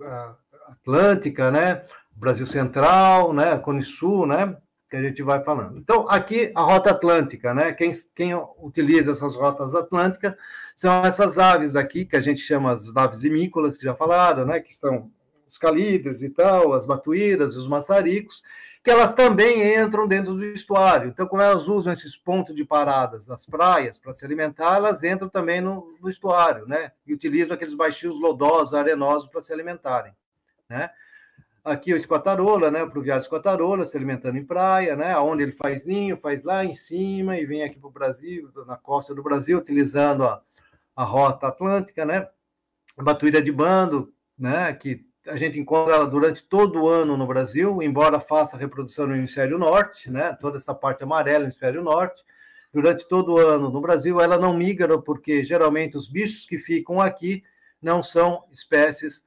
a Atlântica, né? Brasil Central, né? Cone Sul, né? Que a gente vai falando. Então, aqui a rota atlântica, né? Quem utiliza essas rotas atlânticas são essas aves aqui, que a gente chama as aves limícolas, que já falaram, né? Que são os calídres e tal, as batuíras, os maçaricos, que elas também entram dentro do estuário. Então, como elas usam esses pontos de paradas nas praias para se alimentar, elas entram também no estuário, né? E utilizam aqueles baixinhos lodosos, arenosos para se alimentarem, né? Aqui o esquatarola, né? O pluviário esquatarola, se alimentando em praia, né? Onde ele faz ninho, faz lá em cima e vem aqui para o Brasil, na costa do Brasil, utilizando a rota atlântica, né? A batuíra de bando, né? Que a gente encontra ela durante todo o ano no Brasil, embora faça a reprodução no hemisfério norte, né? Toda essa parte amarela no hemisfério norte. Durante todo o ano no Brasil, ela não migra, porque geralmente os bichos que ficam aqui não são espécies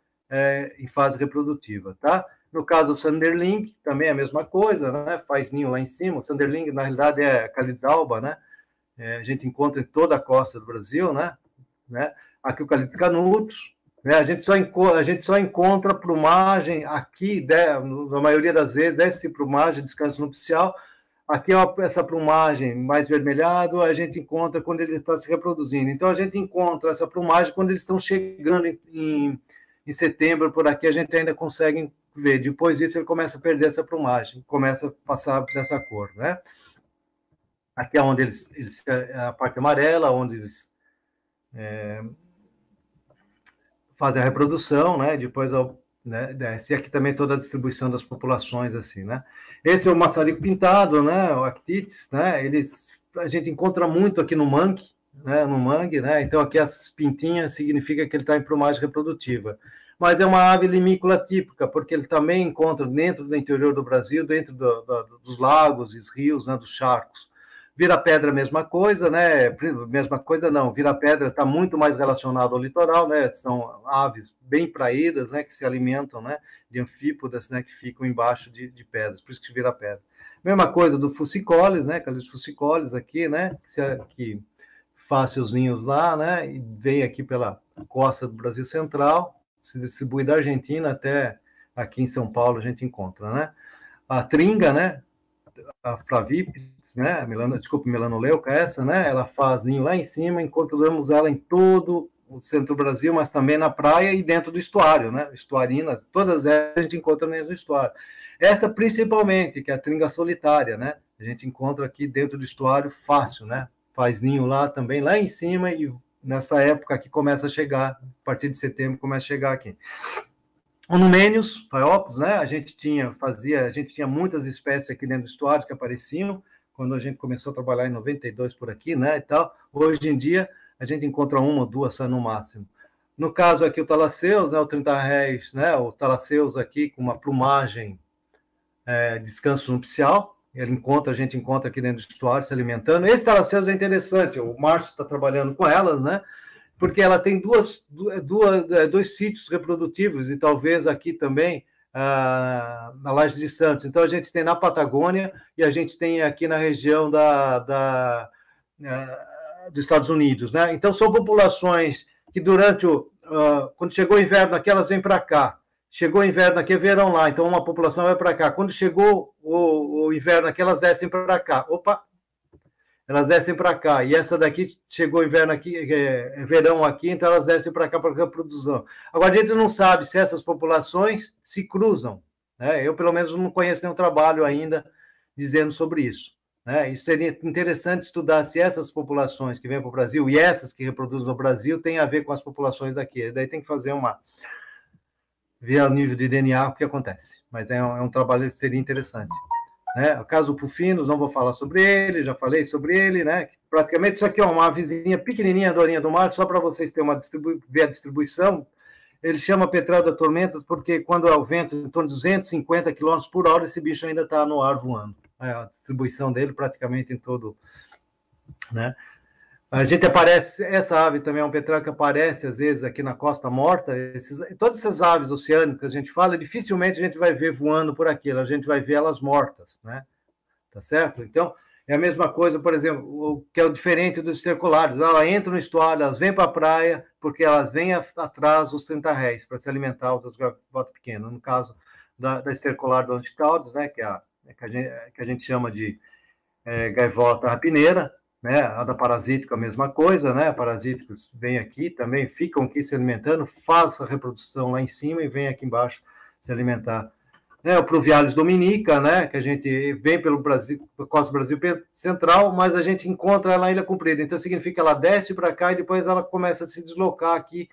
em fase reprodutiva, tá? No caso do sanderling, também é a mesma coisa, né? Faz ninho lá em cima. O sanderling, na realidade, é Calides alba, né? A gente encontra em toda a costa do Brasil, né? Aqui o Calides canutus, né? A gente só encontra plumagem aqui, na maioria das vezes, dessa plumagem, descanso nupcial. Aqui, essa plumagem mais vermelhado, a gente encontra quando ele está se reproduzindo. Então, a gente encontra essa plumagem quando eles estão chegando em setembro, por aqui, a gente ainda consegue ver. Depois disso, ele começa a perder essa plumagem, começa a passar dessa cor, né? Aqui é onde a parte amarela, onde eles fazem a reprodução, né? Depois, né, desce. E aqui também toda a distribuição das populações, assim, né? Esse é o maçarico pintado, né? O Actites, né? A gente encontra muito aqui no mangue, né? No mangue, né? Então, aqui as pintinhas significa que ele está em plumagem reprodutiva. Mas é uma ave limícola típica, porque ele também encontra dentro do interior do Brasil, dentro dos lagos, dos rios, né, dos charcos. Vira-pedra, mesma coisa, né? Mesma coisa não, vira-pedra está muito mais relacionado ao litoral, né? São aves bem praídas, né? Que se alimentam, né? De anfípodas, né? Que ficam embaixo de pedras, por isso que vira-pedra. Mesma coisa do fucicoles, né? Aqueles fucicoles aqui, né? Que faz seus ninhos lá, né? E vem aqui pela costa do Brasil Central, se distribui da Argentina até aqui em São Paulo a gente encontra, né? A tringa, né? A Flavípedes, né? Melanoleuca, essa, né? Ela faz ninho lá em cima, encontramos ela em todo o centro do Brasil, mas também na praia e dentro do estuário, né? Estuarinas, todas elas a gente encontra dentro do estuário. Essa principalmente, que é a tringa solitária, né? A gente encontra aqui dentro do estuário fácil, né? Faz ninho lá também, lá em cima, e nessa época aqui começa a chegar, a partir de setembro começa a chegar aqui. Onumênios, Phaeopus, né? A gente tinha muitas espécies aqui dentro do estuário que apareciam, quando a gente começou a trabalhar em 92 por aqui, né, e tal. Hoje em dia, a gente encontra uma ou duas só no máximo. No caso aqui, o Thalaceus, né, o 30 réis, né, o Thalaceus aqui com uma plumagem descanso nupcial, a gente encontra aqui dentro do estuário se alimentando. Esse Thalaceus é interessante, o Márcio está trabalhando com elas, né, porque ela tem dois sítios reprodutivos, e talvez aqui também na Laje de Santos. Então, a gente tem na Patagônia e a gente tem aqui na região dos Estados Unidos, né? Então, são populações que quando chegou o inverno aqui, elas vêm para cá. Chegou o inverno aqui, é verão lá, então uma população vai para cá. Quando chegou o inverno aqui, elas descem para cá. Elas descem para cá. E essa daqui chegou o inverno aqui, é verão aqui, então elas descem para cá para a reprodução. Agora, a gente não sabe se essas populações se cruzam, né? Eu, pelo menos, não conheço nenhum trabalho ainda dizendo sobre isso, né? Isso seria interessante estudar se essas populações que vêm para o Brasil e essas que reproduzem no Brasil têm a ver com as populações daqui. Daí tem que fazer ver o nível de DNA o que acontece. Mas é um trabalho que seria interessante. Né? O caso Pufinos, não vou falar sobre ele, já falei sobre ele, né? Praticamente isso aqui é uma avezinha pequenininha da Orinha do Mar, só para vocês terem ver a distribuição. Ele chama Petrel da Tormentas porque quando é o vento em torno de 250 km por hora, esse bicho ainda está no ar voando. A distribuição dele praticamente em todo, né? A gente aparece, essa ave também é um petrel que aparece às vezes aqui na Costa Morta. Todas essas aves oceânicas que a gente fala, dificilmente a gente vai ver voando por aqui, a gente vai ver elas mortas, né? Tá certo? Então, é a mesma coisa, por exemplo, o que é o diferente dos estercolares. Ela entra no estuário, elas vêm para a praia, porque elas vêm atrás dos 30 réis para se alimentar das gaivotas pequenas. No caso da estercolar do Anticaudes, né? Que a gente chama de gaivota rapineira, né? A da parasítica, a mesma coisa, né? Parasíticos vêm aqui também, ficam aqui se alimentando, faz a reprodução lá em cima e vem aqui embaixo se alimentar. Né? O Pluvialis dominica, né? Que a gente vem pelo Brasil, por Costa do Brasil Central, mas a gente encontra ela na Ilha Comprida. Então significa que ela desce para cá e depois ela começa a se deslocar aqui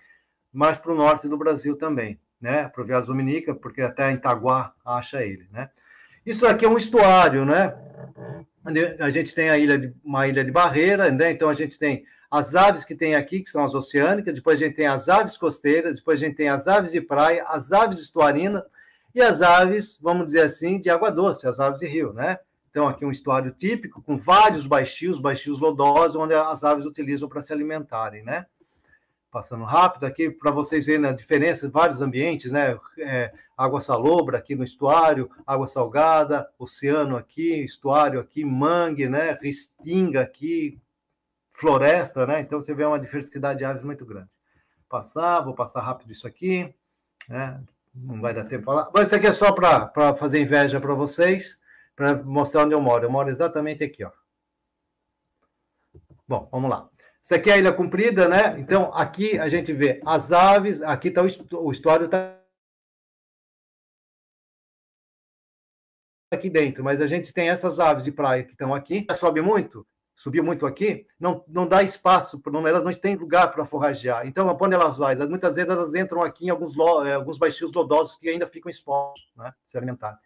mais para o norte do Brasil também, né? Pluvialis dominica, porque até em Itaguá acha ele, né? Isso aqui é um estuário, né? A gente tem uma ilha de barreira, né? Então a gente tem as aves que tem aqui, que são as oceânicas, depois a gente tem as aves costeiras, depois a gente tem as aves de praia, as aves estuarinas e as aves, vamos dizer assim, de água doce, as aves de rio, né? Então aqui um estuário típico com vários baixios lodosos, onde as aves utilizam para se alimentarem, né? Passando rápido aqui para vocês verem a diferença de vários ambientes, né? Água salobra aqui no estuário, água salgada, oceano aqui, estuário aqui, mangue, né? Restinga aqui, floresta, né? Então você vê uma diversidade de aves muito grande. Vou passar rápido isso aqui, né? Não vai dar tempo para falar. Mas isso aqui é só para fazer inveja para vocês, para mostrar onde eu moro. Eu moro exatamente aqui, ó. Bom, vamos lá. Isso aqui é a Ilha Comprida, né? Então, aqui a gente vê as aves, aqui está o estuário está aqui dentro, mas a gente tem essas aves de praia que estão aqui, subiu muito aqui, não dá espaço, elas não têm lugar para forragear. Então, quando elas vão, muitas vezes elas entram aqui em alguns baixios lodosos que ainda ficam expostos, né? Se alimentar,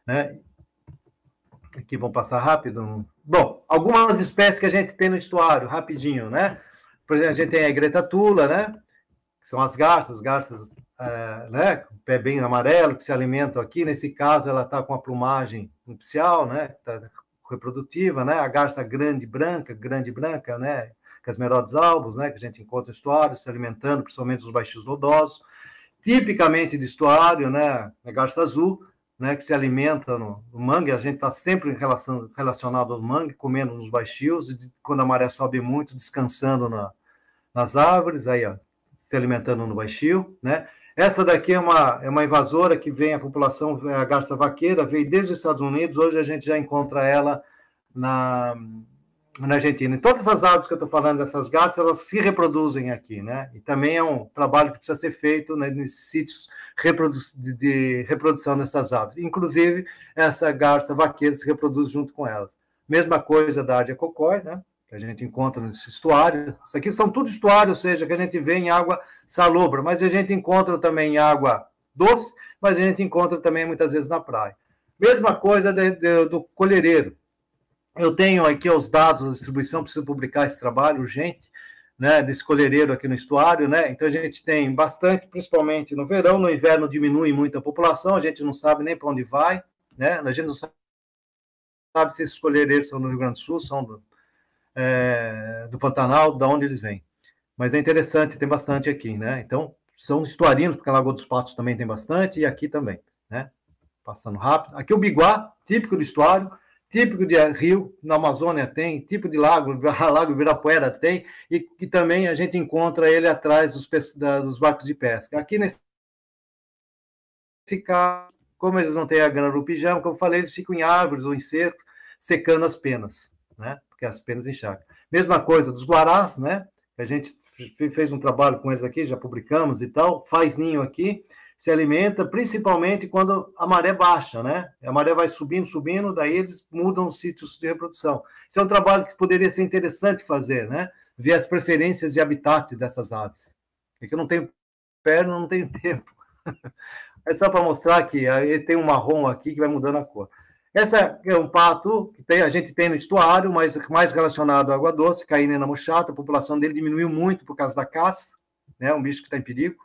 né? Aqui vão passar rápido. Bom, algumas espécies que a gente tem no estuário, rapidinho, né? Por exemplo, a gente tem a Greta tula, né? Que são as garças, né? Com o pé bem amarelo, que se alimentam aqui. Nesse caso, ela está com a plumagem nupcial, né? Tá reprodutiva, né? A garça grande branca, né? Casmerodes albos, né? Que a gente encontra no estuário, se alimentando, principalmente dos baixos lodosos. Tipicamente de estuário, né? A garça azul, né, que se alimenta no mangue, a gente está sempre relacionado ao mangue, comendo nos baixios, e quando a maré sobe muito, descansando nas árvores, aí, ó, se alimentando no baixio, né? Essa daqui é uma invasora que vem, a população, a garça vaqueira, veio desde os Estados Unidos, hoje a gente já encontra ela na Argentina. E todas as aves que eu estou falando, dessas garças, elas se reproduzem aqui, né? E também é um trabalho que precisa ser feito, né, nesses sítios de reprodução dessas aves. Inclusive, essa garça vaqueira se reproduz junto com elas. Mesma coisa da Ardea cocói, né? Que a gente encontra nesse estuário. Isso aqui são tudo estuário, ou seja, que a gente vê em água salobra, mas a gente encontra também em água doce, mas a gente encontra também muitas vezes na praia. Mesma coisa do colhereiro. Eu tenho aqui os dados da distribuição, preciso publicar esse trabalho urgente, né, desse colhereiro aqui no estuário, né? Então a gente tem bastante, principalmente no verão, no inverno diminui muito a população, a gente não sabe nem para onde vai, né? A gente não sabe se esses colhereiros são do Rio Grande do Sul, são do Pantanal, de onde eles vêm. Mas é interessante, tem bastante aqui, né? Então, são estuarinos, porque a Lagoa dos Patos também tem bastante, e aqui também, né? Passando rápido. Aqui o biguá, típico do estuário, típico de rio, na Amazônia tem, tipo de lago Ibirapuera tem, e que também a gente encontra ele atrás dos barcos de pesca. Aqui nesse caso, como eles não têm a grana do pijama, como eu falei, eles ficam em árvores ou em cercos, secando as penas, né? Porque as penas encharcam. Mesma coisa dos guarás, né? A gente fez um trabalho com eles aqui, já publicamos e tal, faz ninho aqui, se alimenta principalmente quando a maré baixa, né? A maré vai subindo, subindo, daí eles mudam os sítios de reprodução. Isso é um trabalho que poderia ser interessante fazer, né? Ver as preferências de habitat dessas aves. É que eu não tenho perna, não tenho tempo. É só para mostrar que aí tem um marrom aqui que vai mudando a cor. Essa é um pato que a gente tem no estuário, mas mais relacionado à água doce, Cainena mochata, a população dele diminuiu muito por causa da caça, né? Um bicho que está em perigo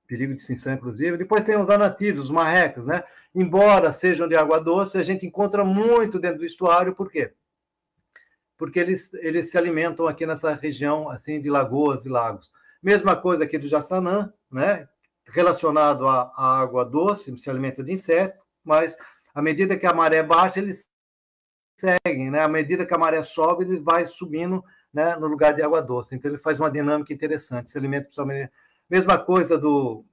de extinção, inclusive. Depois tem os anatídeos, os marrecos, né? Embora sejam de água doce, a gente encontra muito dentro do estuário, por quê? Porque eles se alimentam aqui nessa região assim de lagoas e lagos. Mesma coisa aqui do Jaçanã, né? Relacionado à água doce, se alimenta de insetos, mas à medida que a maré baixa, eles seguem, né? À medida que a maré sobe, ele vai subindo, né, no lugar de água doce. Então, ele faz uma dinâmica interessante, se alimenta principalmente. Mesma coisa do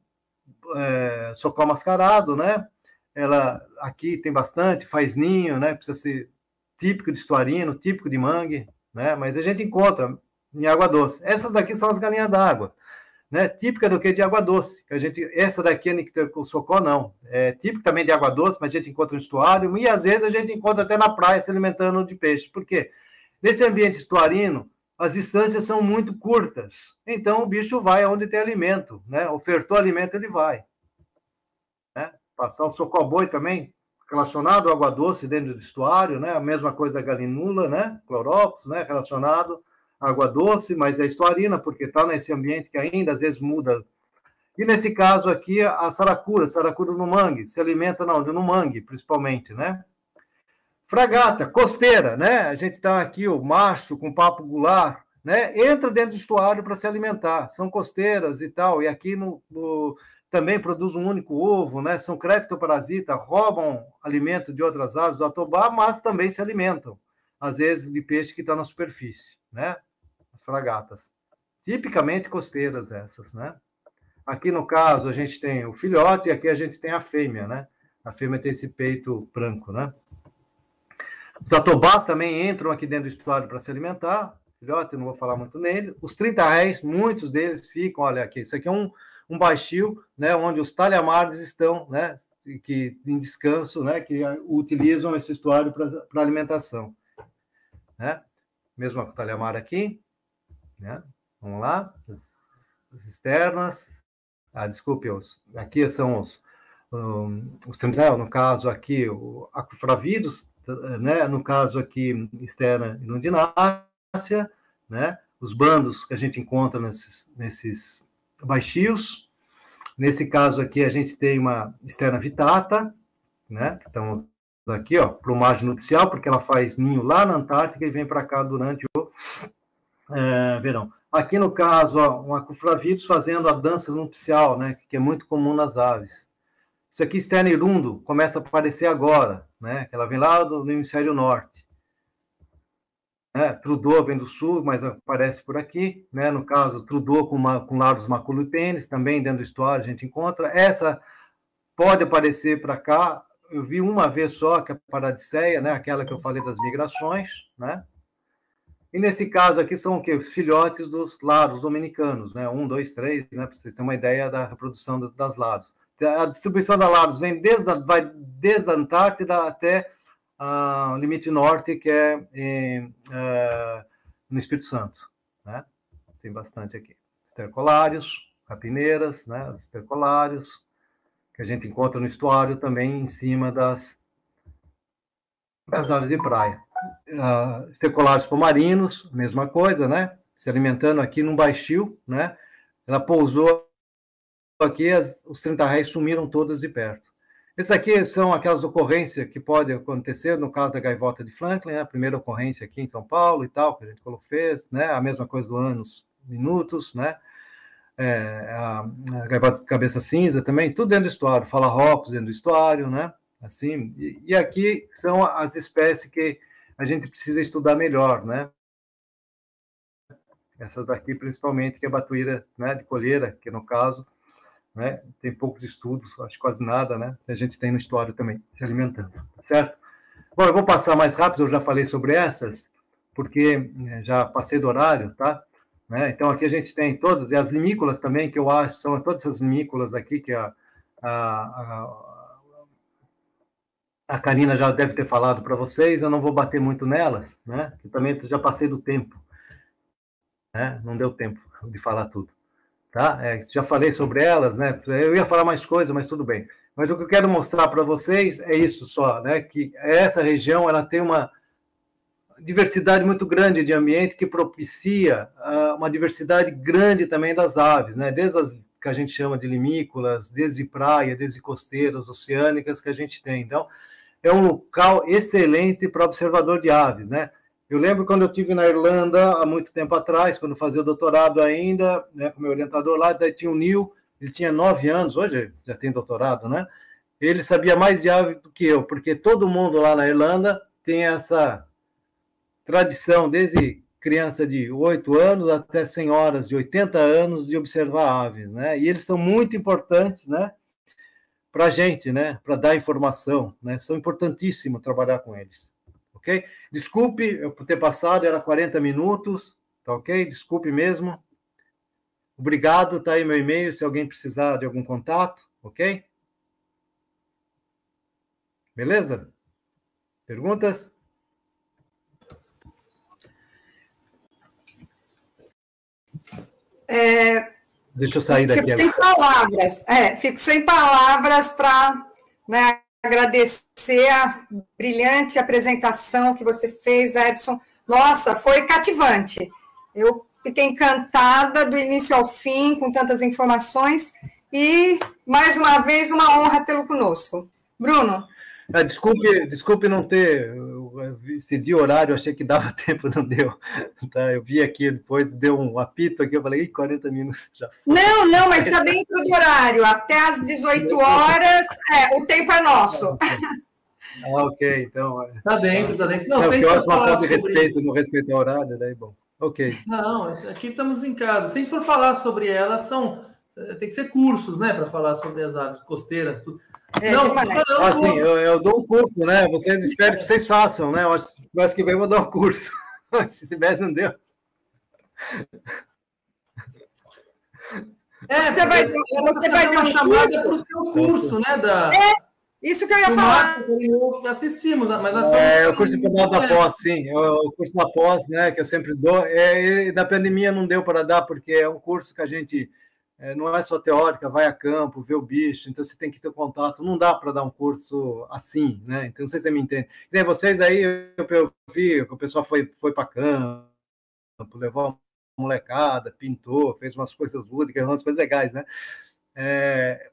socó mascarado, né? Ela aqui tem bastante, faz ninho, né? Precisa ser típico de estuarino, típico de mangue, né? Mas a gente encontra em água doce. Essas daqui são as galinhas d'água, né? Típica do que de água doce. Essa daqui é o socó, não. É típica também de água doce, mas a gente encontra no estuário e às vezes a gente encontra até na praia se alimentando de peixe. Por quê? Nesse ambiente estuarino, as distâncias são muito curtas. Então, o bicho vai onde tem alimento, né? Ofertou alimento, ele vai. Né? Passar o socoboi também, relacionado à água doce dentro do estuário, né? A mesma coisa da galinula, né? Clorópsis, né? Relacionado à água doce, mas é estuarina, porque está nesse ambiente que ainda às vezes muda. E nesse caso aqui, a saracura no mangue, se alimenta no mangue, principalmente, né? Fragata, costeira, né? A gente está aqui, o macho com papo gular, né? Entra dentro do estuário para se alimentar. São costeiras e tal. E aqui também produz um único ovo, né? São creptoparasitas, roubam alimento de outras aves do atobá, mas também se alimentam, às vezes, de peixe que está na superfície, né? As fragatas. Tipicamente costeiras essas, né? Aqui, no caso, a gente tem o filhote e aqui a gente tem a fêmea, né? A fêmea tem esse peito branco, né? Os atobás também entram aqui dentro do estuário para se alimentar. Filhote, não vou falar muito nele. Os 30 réis, muitos deles ficam, olha aqui, isso aqui é um baixio, né, onde os talhamares estão, né, que, em descanso, né, que utilizam esse estuário para alimentação. Né? Mesmo talhamar aqui. Né? Vamos lá. As externas. Desculpe, aqui são os no caso aqui, o acufravídeos, né? No caso aqui, externa inundinácea, né? Os bandos que a gente encontra nesses baixios. Nesse caso aqui, a gente tem uma externa vitata, né? Então, aqui, ó, plumagem nupcial, porque ela faz ninho lá na Antártica e vem para cá durante o verão. Aqui, no caso, ó, um acufravídeos fazendo a dança nupcial, né? Que é muito comum nas aves. Isso aqui, externa irundo, começa a aparecer agora, né? Ela vem lá do hemisfério norte. Trudô vem do sul, mas aparece por aqui. Né? No caso, trudô com larvos maculipenes, também dentro do estuário a gente encontra. Essa pode aparecer para cá. Eu vi uma vez só, que é a Paradiceia, né? Aquela que eu falei das migrações. Né? E nesse caso aqui são o quê? Os filhotes dos larvos dominicanos. Né? 1, 2, 3, né? Para vocês terem uma ideia da reprodução das larvas. A distribuição da larvas vai desde a Antártida até o limite norte, que é no Espírito Santo. Né? Tem bastante aqui. Estercolários, capineiras, né? Os estercolários, que a gente encontra no estuário também em cima das aves de praia. Estercolários pomarinos, mesma coisa, né? Se alimentando aqui num baixio, né? Ela pousou aqui, os 30 réis sumiram todas de perto. Essas aqui são aquelas ocorrências que podem acontecer no caso da gaivota de Franklin, né? A primeira ocorrência aqui em São Paulo e tal, que a gente fez, né? A mesma coisa do anos minutos, né? A gaivota de cabeça cinza também, tudo dentro do estuário, falarrópos dentro do estuário, né? Assim, e aqui são as espécies que a gente precisa estudar melhor, né? Essas daqui, principalmente, que é a batuíra, né, de colheira, que no caso, né, tem poucos estudos, acho quase nada, né? A gente tem no estuário também, se alimentando, certo? Bom, eu vou passar mais rápido, eu já falei sobre essas, porque já passei do horário, tá? Né? Então, aqui a gente tem todas, e as limícolas também, que eu acho, são todas essas limícolas aqui, que a Karina já deve ter falado para vocês, eu não vou bater muito nelas, né? Eu também já passei do tempo, né? Não deu tempo de falar tudo, tá? Já falei sobre elas, né? Eu ia falar mais coisa, mas tudo bem. Mas o que eu quero mostrar para vocês é isso só, né? Que essa região ela tem uma diversidade muito grande de ambiente que propicia uma diversidade grande também das aves, né? Desde as que a gente chama de limícolas, desde praia, desde costeiras, oceânicas que a gente tem. Então, é um local excelente para observador de aves, né? Eu lembro quando eu estive na Irlanda, há muito tempo atrás, quando fazia o doutorado ainda, né, com o meu orientador lá, daí tinha o Neil, ele tinha 9 anos, hoje já tem doutorado, né? Ele sabia mais de ave do que eu, porque todo mundo lá na Irlanda tem essa tradição, desde criança de 8 anos até senhoras de 80 anos, de observar aves, né? E eles são muito importantes, né? Para a gente, né? Para dar informação, né? São importantíssimos trabalhar com eles, ok? Desculpe eu por ter passado, era 40 minutos, tá ok? Desculpe mesmo. Obrigado, tá aí meu e-mail, se alguém precisar de algum contato, ok? Beleza? Perguntas? Deixa eu sair daqui. Fico sem palavras. Fico sem palavras para, né, agradecer a brilhante apresentação que você fez, Edson. Nossa, foi cativante. Eu fiquei encantada do início ao fim, com tantas informações, e, mais uma vez, uma honra tê-lo conosco. Bruno? Desculpe não ter excedi o horário, achei que dava tempo, não deu. Tá, eu vi aqui, depois deu um apito aqui, eu falei, 40 minutos já foi. Não, mas está dentro do horário, até às 18 horas, o tempo é nosso. Ok, então... Está dentro. Não, sem for falar sobre... respeito, não respeitar o horário, daí, bom. Ok. Não, aqui estamos em casa. Se a gente for falar sobre elas, tem que ser cursos, né, para falar sobre as aves costeiras, tudo. Assim, eu dou um curso, né? Vocês espero que vocês façam, né? Eu acho que vem eu vou dar um curso. Se tiver, não deu. Você vai dar uma chamada para o teu curso, né? Isso que eu ia falar. Assistimos, mas nós o curso da pós, sim. O curso da pós, né? Que eu sempre dou. Da pandemia não deu para dar, porque é um curso que a gente... não é só teórica, vai a campo, vê o bicho, então você tem que ter contato, não dá para dar um curso assim, né? Então, não sei se você me entende. E aí, vocês aí, eu vi que o pessoal foi para campo, levou uma molecada, pintou, fez umas coisas lúdicas, umas coisas legais, né?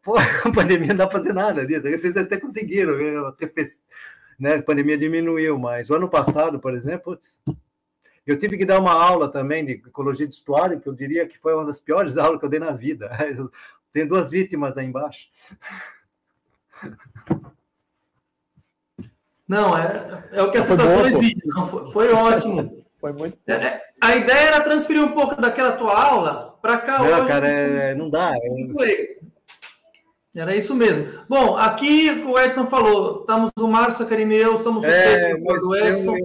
Com a pandemia não dá para fazer nada disso, vocês até conseguiram, né? A pandemia diminuiu, mas o ano passado, por exemplo, eu tive que dar uma aula também de ecologia de estuário, que eu diria que foi uma das piores aulas que eu dei na vida. Tem 2 vítimas aí embaixo. Não, é o que a situação exige. Não, foi ótimo. Foi muito a ideia era transferir um pouco daquela tua aula para cá não, hoje. Cara, não dá. Era isso mesmo. Bom, aqui o Edson falou, estamos o Márcio, a Karine e eu, somos suspeitos do Edson.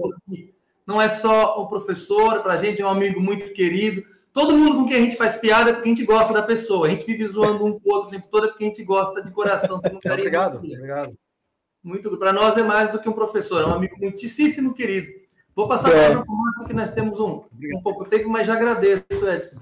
Não é só o professor, para a gente é um amigo muito querido. Todo mundo com quem a gente faz piada é porque a gente gosta da pessoa. A gente vive zoando um com o outro o tempo todo porque a gente gosta de coração. Tem um carinho. Obrigado. Muito, para nós é mais do que um professor, é um amigo muitíssimo querido. Vou passar para o Marco, que nós temos um pouco tempo, mas já agradeço, Edson.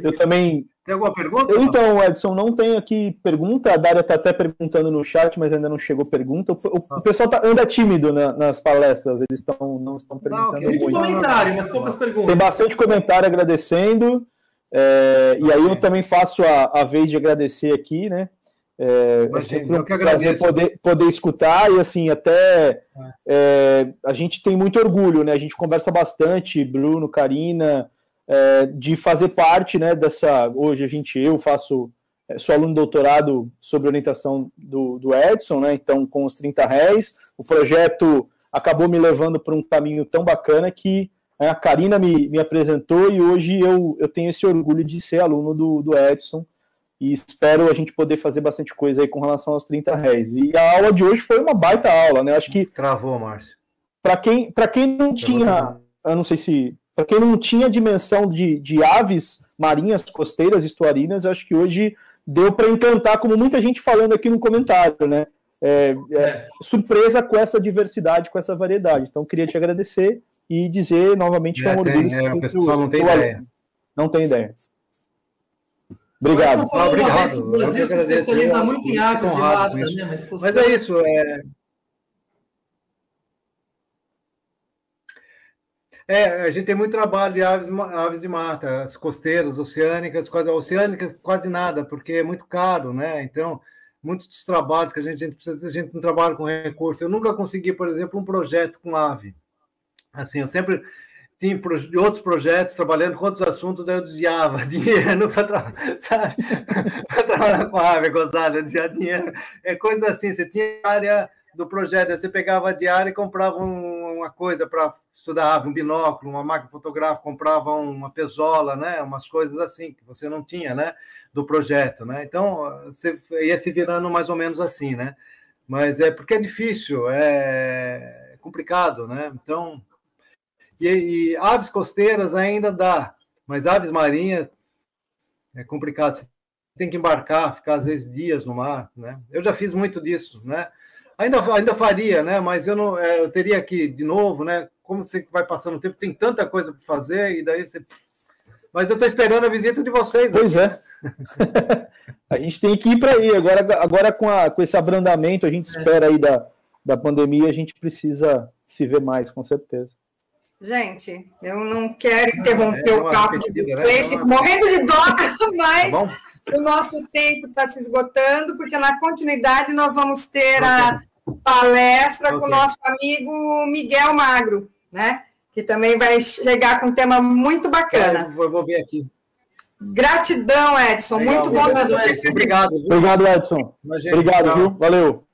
Eu também... Tem alguma pergunta? Então, Edson, não tenho aqui pergunta. A Dária está até perguntando no chat, mas ainda não chegou pergunta. O pessoal anda tímido nas palestras, eles não estão perguntando muito. Tem comentário, mas poucas perguntas. Tem bastante comentário agradecendo. E aí eu também faço a vez de agradecer aqui, né? É sempre um prazer poder escutar e assim, até a gente tem muito orgulho, né? A gente conversa bastante, Bruno, Karina, de fazer parte, né, dessa... Hoje eu sou aluno de doutorado sobre orientação do Edson, né? Então, com os 30 réis, o projeto acabou me levando para um caminho tão bacana que a Karina me apresentou e hoje eu tenho esse orgulho de ser aluno do Edson. E espero a gente poder fazer bastante coisa aí com relação aos 30 réis. E a aula de hoje foi uma baita aula, né? Acho que... Travou, Márcio. Para quem não tinha... Eu não sei se... Para quem não tinha dimensão de aves marinhas, costeiras, estuarinas, eu acho que hoje deu para encantar, como muita gente falando aqui no comentário, né? Surpresa com essa diversidade, com essa variedade. Então, queria te agradecer e dizer novamente que é um orgulho. O pessoal não tem ideia. Não tem ideia. Obrigado. Obrigado. O Brasil se especializa muito em aves de mata, né? Mas é isso. A gente tem muito trabalho de aves de mata, as costeiras, oceânicas, quase nada, porque é muito caro, né? Então, muitos dos trabalhos que a gente precisa, a gente não trabalha com recurso. Eu nunca consegui, por exemplo, um projeto com ave. Assim, eu sempre tinha outros projetos trabalhando com outros assuntos, daí eu desviava dinheiro para trabalhar com ave, gozada, desviar dinheiro. É coisa assim, você tinha área do projeto, você pegava a diária e comprava uma coisa para estudar ave, um binóculo, uma máquina fotográfica, comprava uma pesola, né? Umas coisas assim que você não tinha, né? Do projeto, né? Então, você ia se virando mais ou menos assim, né? Mas porque é difícil, é complicado, né? Então, e aves costeiras ainda dá, mas aves marinhas é complicado. Você tem que embarcar, ficar às vezes dias no mar, né? Eu já fiz muito disso, né? Ainda faria, né? Mas eu teria que, de novo, né? Como você vai passando o tempo, tem tanta coisa para fazer, e daí você... Mas eu estou esperando a visita de vocês. Pois aqui. A gente tem que ir para aí. Agora com esse abrandamento, a gente espera aí da pandemia, a gente precisa se ver mais, com certeza. Gente, eu não quero interromper o papo de vocês, fico morrendo de dó, mas o nosso tempo está se esgotando, porque na continuidade nós vamos ter a palestra com o nosso amigo Miguel Magro, né? Que também vai chegar com um tema muito bacana. Eu vou ver aqui. Gratidão, Edson. Legal, muito bom ter você. Obrigado. Obrigado, Edson. Obrigado, viu? Valeu.